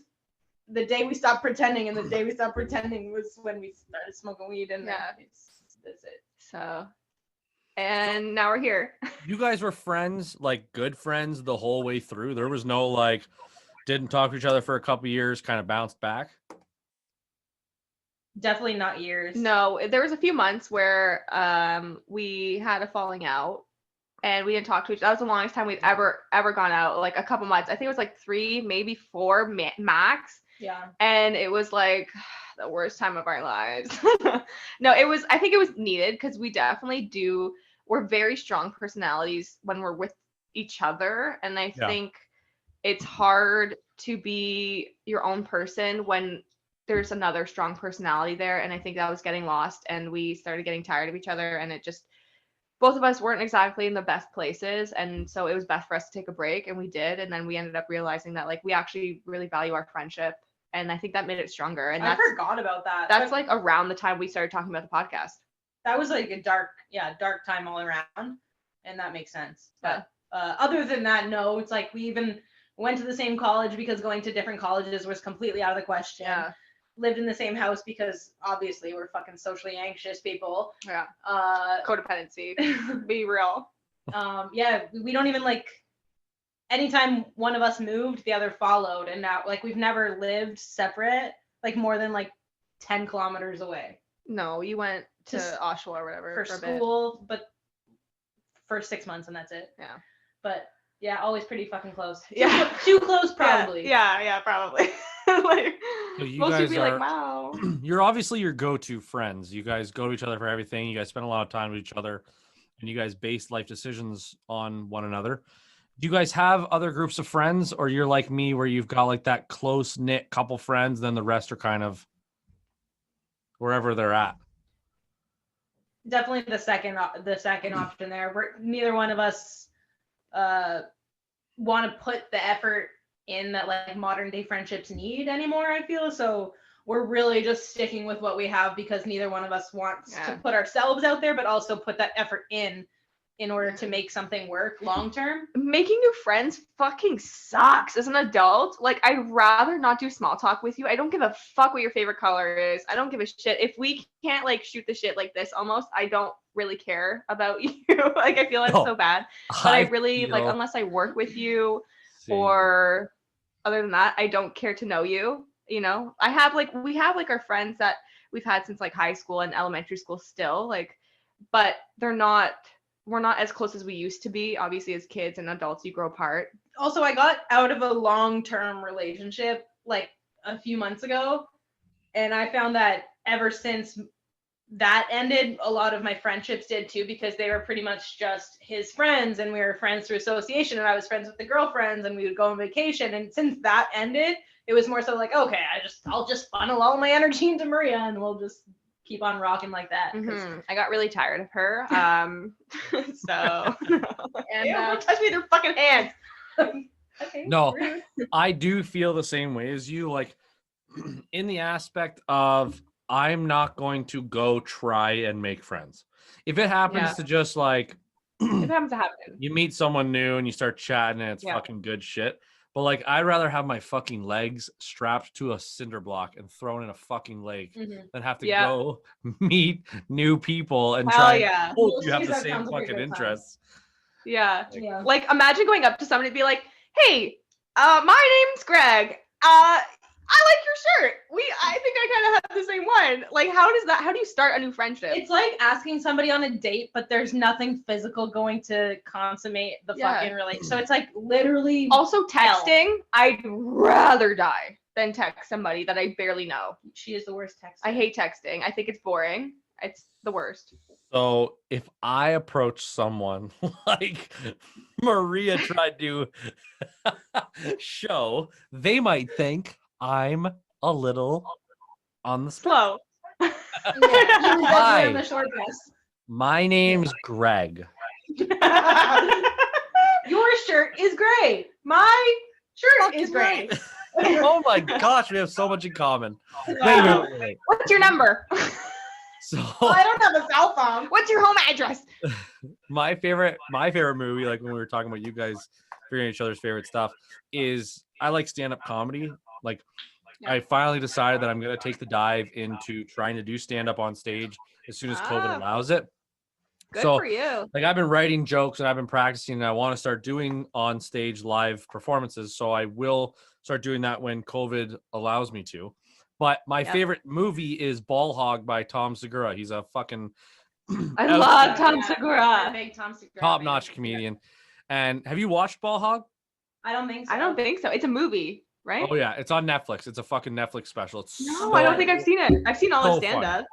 The day we stopped pretending and the day we stopped pretending was when we started smoking weed and that's it. So and now we're here. You guys were friends, like good friends the whole way through. There was no like didn't talk to each other for a couple years, kind of bounced back. Definitely not years. No, there was a few months where we had a falling out and we didn't talk to each other. That was the longest time we've ever gone out, like a couple months. I think it was like 3, maybe 4 max. Yeah. And it was like the worst time of our lives. No, I think it was needed because we're very strong personalities when we're with each other. And I think it's hard to be your own person when there's another strong personality there. And I think that was getting lost, and we started getting tired of each other, and both of us weren't exactly in the best places. And so it was best for us to take a break, and we did. And then we ended up realizing that like we actually really value our friendship. And I think that made it stronger. And I forgot about that. That's like around the time we started talking about the podcast. That was like a dark time all around. And that makes sense. But other than that, no, it's like we even went to the same college because going to different colleges was completely out of the question. Yeah. Lived in the same house because obviously we're fucking socially anxious people. Yeah. Codependency. Be real. Yeah, we don't even like, anytime one of us moved, the other followed. And now like we've never lived separate, like more than like 10 kilometers away. No, you went to Oshawa or whatever for school, but for 6 months, and that's it. Yeah. But yeah, always pretty fucking close. Yeah. Too close, probably. Yeah, probably. Like, So you most guys people be like, wow. You're obviously your go-to friends. You guys go to each other for everything. You guys spend a lot of time with each other, and you guys base life decisions on one another. Do you guys have other groups of friends, or you're like me where you've got like that close-knit couple friends, then the rest are kind of wherever they're at? Definitely the second option there. Neither one of us want to put the effort in that like modern day friendships need anymore, I feel. So we're really just sticking with what we have because neither one of us wants to put ourselves out there, but also put that effort in order to make something work long term. Making new friends fucking sucks as an adult. Like, I'd rather not do small talk with you. I don't give a fuck what your favorite color is. I don't give a shit. If we can't like shoot the shit like this almost, I don't really care about you. Like, I feel like so bad. But I really like, unless I work with you or other than that, I don't care to know you. You know, we have like our friends that we've had since like high school and elementary school still, like, but we're not as close as we used to be. Obviously, as kids and adults, you grow apart. Also, I got out of a long-term relationship like a few months ago, and I found that ever since that ended, a lot of my friendships did too, because they were pretty much just his friends, and we were friends through association, and I was friends with the girlfriends, and we would go on vacation. And since that ended, it was more so like, okay, I'll just funnel all my energy into Maria, and we'll just keep on rocking like that. Mm-hmm. I got really tired of her. So and don't touch me with your fucking hands. Okay. No, rude. I do feel the same way as you, like in the aspect of I'm not going to go try and make friends. If it happens to just like it happens to happen. You meet someone new and you start chatting and it's fucking good shit. But like, I'd rather have my fucking legs strapped to a cinder block and thrown in a fucking lake than have to go meet new people and try and hope you have the same fucking interests. Yeah. Like, imagine going up to somebody and be like, hey, my name's Greg. I like your shirt. I think I kind of have the same one. Like, how do you start a new friendship? It's like asking somebody on a date, but there's nothing physical going to consummate the fucking relationship. So it's like literally. Also, texting, I'd rather die than text somebody that I barely know. She is the worst texter. I hate texting. I think it's boring. It's the worst. So if I approach someone like Maria tried to show, they might think I'm a little on the slow. Hi. My name's Greg. Your shirt is gray. My shirt is gray. Oh my gosh, we have so much in common. Wait. What's your number? So I don't have a cell phone. What's your home address? My favorite movie, like when we were talking about you guys figuring each other's favorite stuff, is I like stand-up comedy. Like, I finally decided that I'm going to take the dive into trying to do stand-up on stage as soon as COVID allows it. Good for you. Like, I've been writing jokes and I've been practicing, and I want to start doing on-stage live performances. So I will start doing that when COVID allows me to. But my favorite movie is Ball Hog by Tom Segura. He's a fucking I love Tom I'm a Segura. big Tom Segura Top-notch fan. comedian. And have you watched Ball Hog? I don't think so. I don't think so. It's a movie, right? Oh yeah, it's on Netflix. It's a fucking Netflix special. It's No, so, I don't think I've seen it. I've seen all his so funny. stand-up.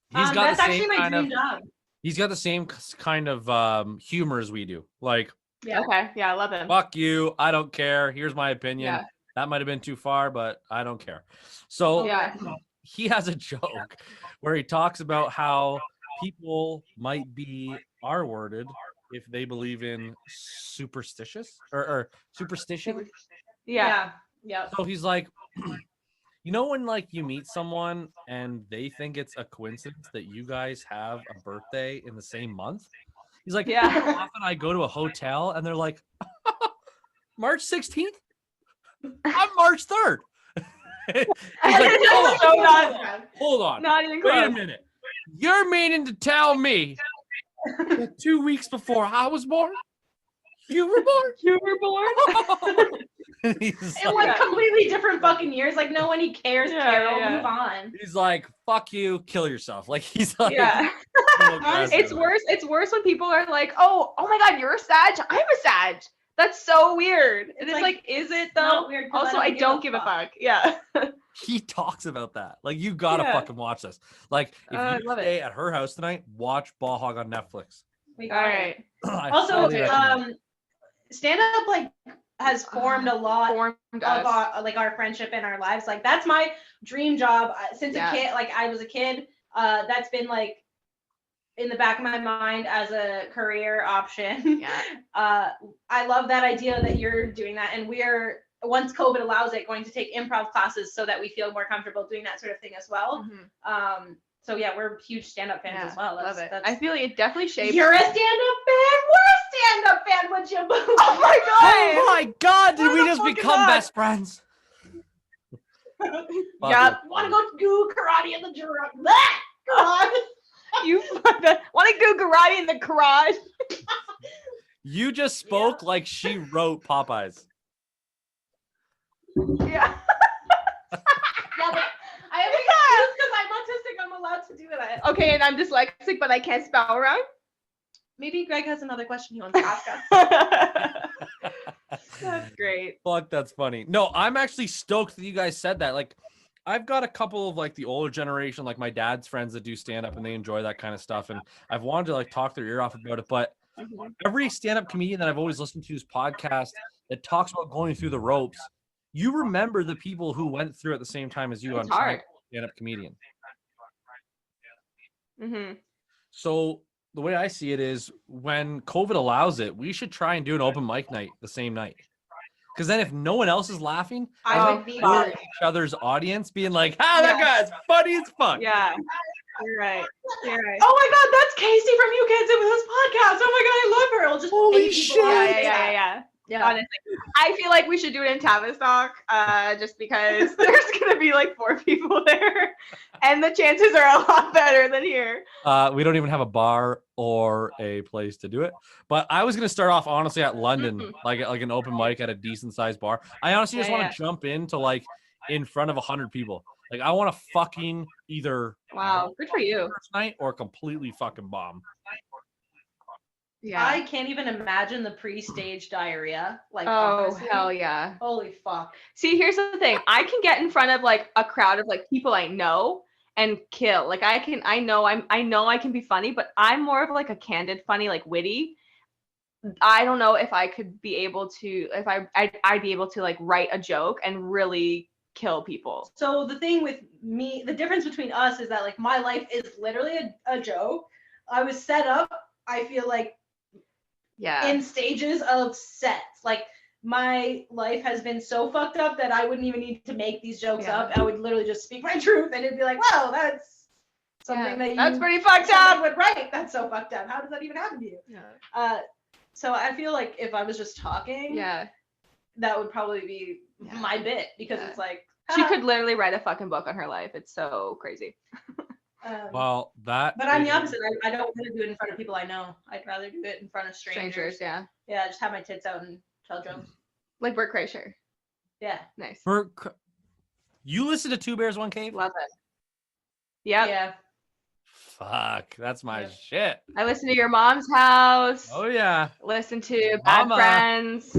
He's got That's the same actually my kind dream of job. he's got the same kind of humor as we do. Like, Yeah. Okay, yeah, I love him. fuck you, I don't care. Here's my opinion. Yeah. That might have been too far, but I don't care. So Yeah. he has a joke where he talks about how people might be R-worded if they believe in superstitious or superstition. Yeah. Yeah. So he's like, you know, when like you meet someone and they think it's a coincidence that you guys have a birthday in the same month? He's like, Yeah. how often I go to a hotel and they're like, March 16th? I'm March 3rd. He's like, hold on. Not even Wait a close. minute. You're meaning to tell me that 2 weeks before I was born, you were born? You were born? He's In like completely different fucking years. Like no one he cares. Yeah, Carol, yeah. move on. he's like, fuck you, kill yourself. Like he's like, Yeah. so aggressive. It's worse. It's worse when people are like, oh my God, you're a Sag? I'm a Sag. That's so weird. And it's like, is it though? not weird 'cause Also, I don't give a fuck. Yeah. He talks about that. Like, you gotta Yeah. fucking watch this. Like, if I you love it. stay at her house tonight, watch Ball Hog on Netflix. We All got it. right. I Also, highly recommend it. stand up like has formed a lot Formed of us. our friendship in our lives. Like that's my dream job since Yeah. a kid. Like I was a kid. That's been like in the back of my mind as a career option. Yeah. I love that idea that you're doing that, and we're once COVID allows it, going to take improv classes so that we feel more comfortable doing that sort of thing as well. Mhm. So yeah, we're huge stand-up fans Yeah, as well. love it. That's, I feel like it definitely shapes. you're a stand-up fan. We're a stand-up fan. Would you believe? Oh my God. Oh my God, did Where we the just fuck is become that? best friends? Yep. Want to go do karate in the garage? You want to go karate in the garage? You just spoke like she wrote Popeyes. Yeah. Yeah, but I have excuse because I'm autistic. I'm allowed to do that. Okay, and I'm dyslexic, but I can't spell right. Maybe Greg has another question he wants to ask us. That's great. Fuck, that's funny. No, I'm actually stoked that you guys said that. Like, I've got a couple of like the older generation, like my dad's friends that do stand up and they enjoy that kind of stuff. And I've wanted to like talk their ear off about it. But every stand up comedian that I've always listened to's podcast that talks about going through the ropes, you remember the people who went through at the same time as you It's on trying hard. to be a stand up comedian. Mm-hmm. So the way I see it is when COVID allows it, we should try and do an open mic night the same night. Because then if no one else is laughing, I would be we're in each other's audience being like, ah, that guy's funny as fuck. Yeah. You're right. You're right. Oh my God, that's Kasey from YouCan'tSipWithUsPodcast. Oh my God, I love her. It'll just Holy make people shit. laugh. Yeah. Yeah. Honestly, I feel like we should do it in Tavistock, just because there's gonna be like 4 people there, and the chances are a lot better than here. We don't even have a bar or a place to do it. But I was gonna start off honestly at London, like an open mic at a decent sized bar. I honestly just want to jump into like in front of 100 people. Like I want to fucking either Wow, good for you. first night or completely fucking bomb. Yeah. I can't even imagine the pre-stage diarrhea. Like, Oh honestly. hell yeah. Holy fuck. See, here's the thing. I can get in front of like a crowd of like people I know and kill. Like I know I can be funny, but I'm more of like a candid funny, like witty. I don't know if I could be able to, if I'd be able to like write a joke and really kill people. So the thing with me, the difference between us is that like my life is literally a joke. I was set up, I feel like, Yeah. in stages of sets. Like my life has been so fucked up that I wouldn't even need to make these jokes up. I would literally just speak my truth and it'd be like, wow, that's something that's pretty fucked up. would write. That's so fucked up. How does that even happen to you? Yeah. So I feel like if I was just talking, Yeah. that would probably be my bit because it's like She could literally write a fucking book on her life. It's so crazy. Well, that. But I'm the opposite. I don't want to do it in front of people I know. I'd rather do it in front of strangers. Yeah. Yeah, just have my tits out and tell jokes. Like Bert Kreischer. Yeah. Nice. You listen to Two Bears, One Cave? Love it. Yep. Yeah. Fuck, that's my Yep. shit. I listen to Your Mom's House. Oh yeah. Listen to Bad Mama. Friends.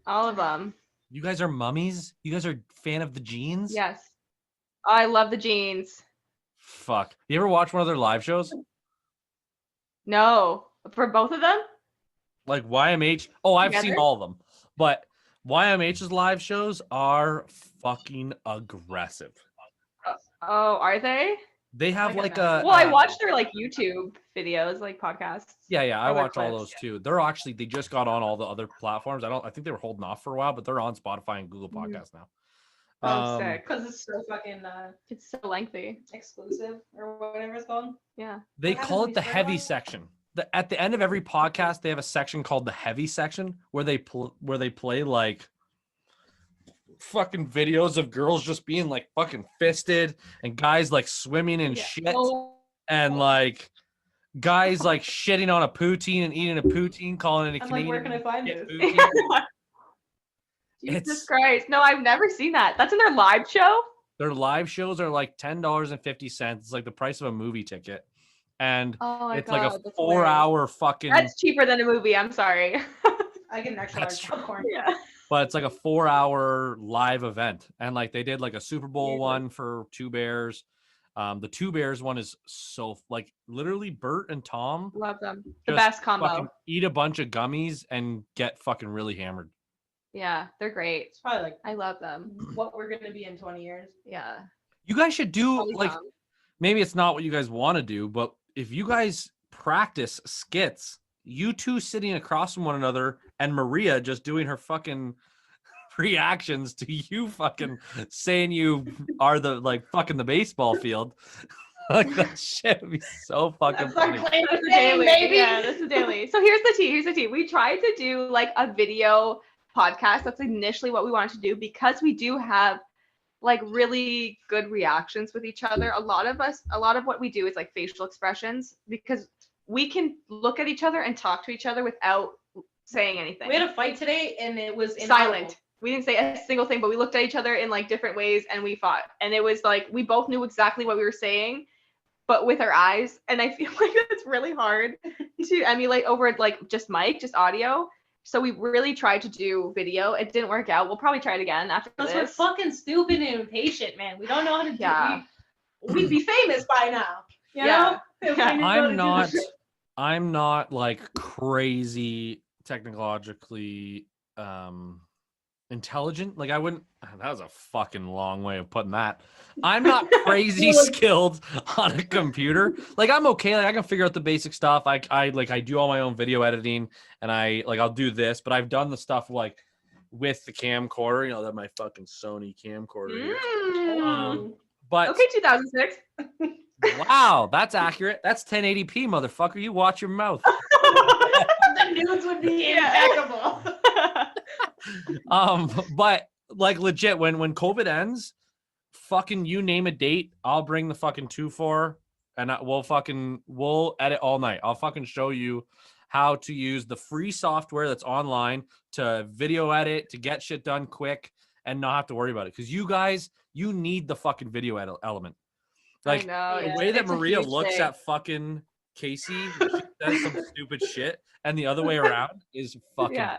All of them. You guys are mummies? You guys are fan of the Jeans? Yes. Oh, I love the Jeans. Fuck. You ever watch one of their live shows? No. For both of them? Like YMH? Oh, I've seen Together? all of them. But YMH's live shows are fucking aggressive. Oh, are they? They have I like can a Well, I watched their like YouTube videos, like podcasts. yeah, I or their watch all clips. those too. They just got on all the other platforms. I think they were holding off for a while, but they're on Spotify and Google Mhm. Podcasts now. Oh, sick. Because it's so fucking It's so lengthy. exclusive or whatever it's called. Yeah. They What call happens it the when you heavy start section. At the end of every podcast, they have a section called the heavy section where they play like fucking videos of girls just being like fucking fisted and guys like swimming in Yeah. shit Oh, and like guys like shitting on a poutine and eating a poutine, calling it a I'm like, where Canadian can I find shit this? poutine. Jesus It's- Christ. No, I've never seen that. That's in their live show? Their live shows are like $10.50. It's like the price of a movie ticket. And Oh my it's God. like a that's 4 hilarious. hour fucking That's cheaper than a movie. I'm sorry. I get an extra That's large true. popcorn. Yeah. but it's like a 4 hour live event. And like they did like a Super Bowl Jesus. one for Two Bears. The Two Bears one is so like literally Bert and Tom Love them. The just best combo. fucking eat a bunch of gummies and get fucking really hammered. Yeah, they're great. It's probably like I love them. what we're gonna be in 20 years. Yeah. You guys should do Probably like some. maybe it's not what you guys want to do, but if you guys practice skits, you two sitting across from one another and Maria just doing her fucking reactions to you fucking saying you are the like fucking the baseball field. Like that shit would be so fucking That's our funny. claim That's to the fame, daily. baby. Yeah, that's the daily. So here's the tea. Here's the tea. We tried to do like a video podcast. That's initially what we wanted to do because we do have like really good reactions with each other. A lot of what we do is like facial expressions because we can look at each other and talk to each other without saying anything. We had a fight today and it was Silent. We didn't say a single thing, but we looked at each other in like different ways and we fought. And it was like we both knew exactly what we were saying, but with our eyes. And I feel like it's really hard to emulate over like just audio. So we really tried to do video. It didn't work out. We'll probably try it again after Because we're this. fucking stupid and impatient, man. We don't know how to do Yeah. We'd be famous by now. You Yeah. know? If Yeah. we knew how to I'm do not this. I'm not like crazy technologically intelligent. Like I wouldn't that was a fucking long way of putting that. I'm not crazy skilled on a computer. Like I'm okay. Like I can figure out the basic stuff. I do all my own video editing and I'll do this, but I've done the stuff like with the camcorder, you know, that my fucking Sony camcorder here. Mm. But Okay, 2006. wow, that's accurate. That's 1080p, motherfucker. You watch your mouth. The nudes would be impeccable. But like legit, when COVID ends, fucking you name a date, I'll bring the fucking 2.4 and we'll edit all night. I'll fucking show you how to use the free software that's online to video edit, to get shit done quick and not have to worry about it. Because you guys, you need the fucking video element. Like I know. the way that It's a Maria huge looks thing. at fucking Kasey, when she says some stupid shit, and the other way around is fucking. Yeah.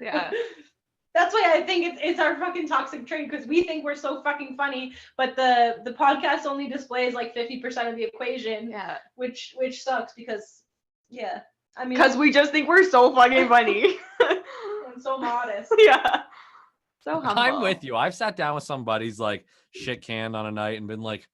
Yeah. That's why I think it's our fucking toxic trait because we think we're so fucking funny, but the podcast only displays like 50% of the equation, Yeah. which sucks because I mean Because we just think we're so fucking funny. I'm so modest. Yeah. So humble. I'm with you. I've sat down with some buddies like shit canned on a night and been like,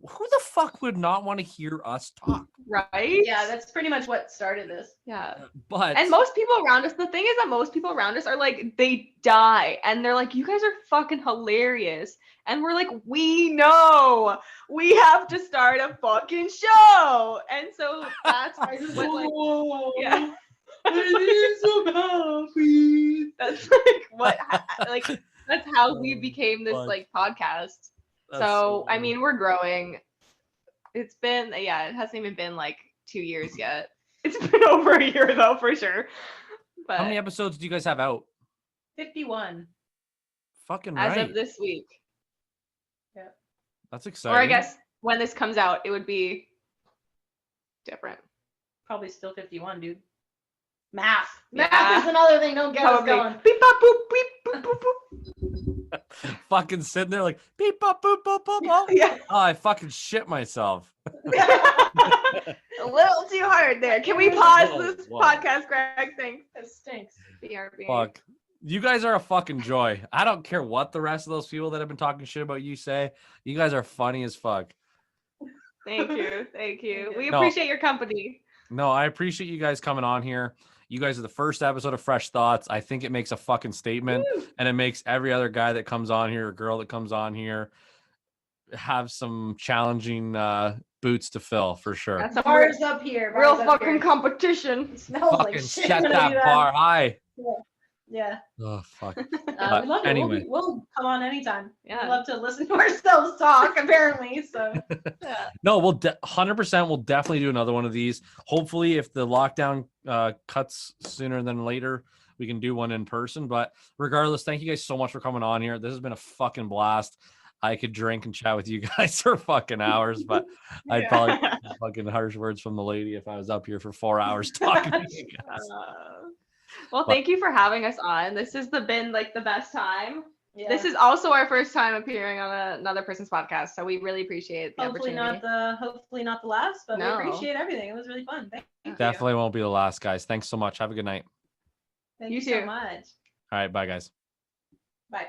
who the fuck would not want to hear us talk? Right? Yeah, that's pretty much what started this. Yeah. But And most people around us, the thing is that most people around us are like, they die. And they're like, you guys are fucking hilarious. And we're like, we know. We have to start a fucking show. And so that's what like, yeah. so happy. That's like what like that's how we became this Fuck. like podcast. that's So I funny. mean we're growing. It's been it hasn't even been like 2 years yet. It's been over a year though for sure. But How many episodes do you guys have out? 51. Fucking as right. of this week. That's exciting. Or I guess when this comes out, it would be different. Probably still 51, dude. Math. Yeah. Math is another thing. Don't get us Probably. going. Beep, bop, boop, beep, boop, boop, boop. Fucking sitting there like beep bop boop boop boop. Oh, Yeah. I fucking shit myself. A little too hard there. Can we pause Whoa, this whoa. podcast, Greg? Thanks. It stinks. BRB. Fuck. You guys are a fucking joy. I don't care what the rest of those people that have been talking shit about you say. You guys are funny as fuck. Thank you. Thank you. We No. appreciate your company. No, I appreciate you guys coming on here. You guys are the first episode of Fresh Thoughts. I think it makes a fucking statement. Woo. And it makes every other guy that comes on here or girl that comes on here have some challenging boots to fill for sure. That's a Bars up here. real bars up fucking here. competition. It smells like Fucking shit. set when I do that bar high. Yeah. Oh fuck. We love it. Anyway. We'll come on anytime. Yeah. We love to listen to ourselves talk, apparently. So Yeah. No, we'll 100% we'll definitely do another one of these. Hopefully, if the lockdown cuts sooner than later, we can do one in person. But regardless, thank you guys so much for coming on here. This has been a fucking blast. I could drink and chat with you guys for fucking hours, but I'd probably get some fucking harsh words from the lady if I was up here for 4 hours talking to you guys. Well, thank you for having us on. This has been like the best time. yeah. This is also our first time appearing on another person's podcast, so we really appreciate the hopefully opportunity. hopefully not the last, but No. we appreciate everything. It was really fun. Thank you. Definitely won't be the last, guys. Thanks so much. Have a good night. Thank You you so too. much. All right, bye, guys. Bye.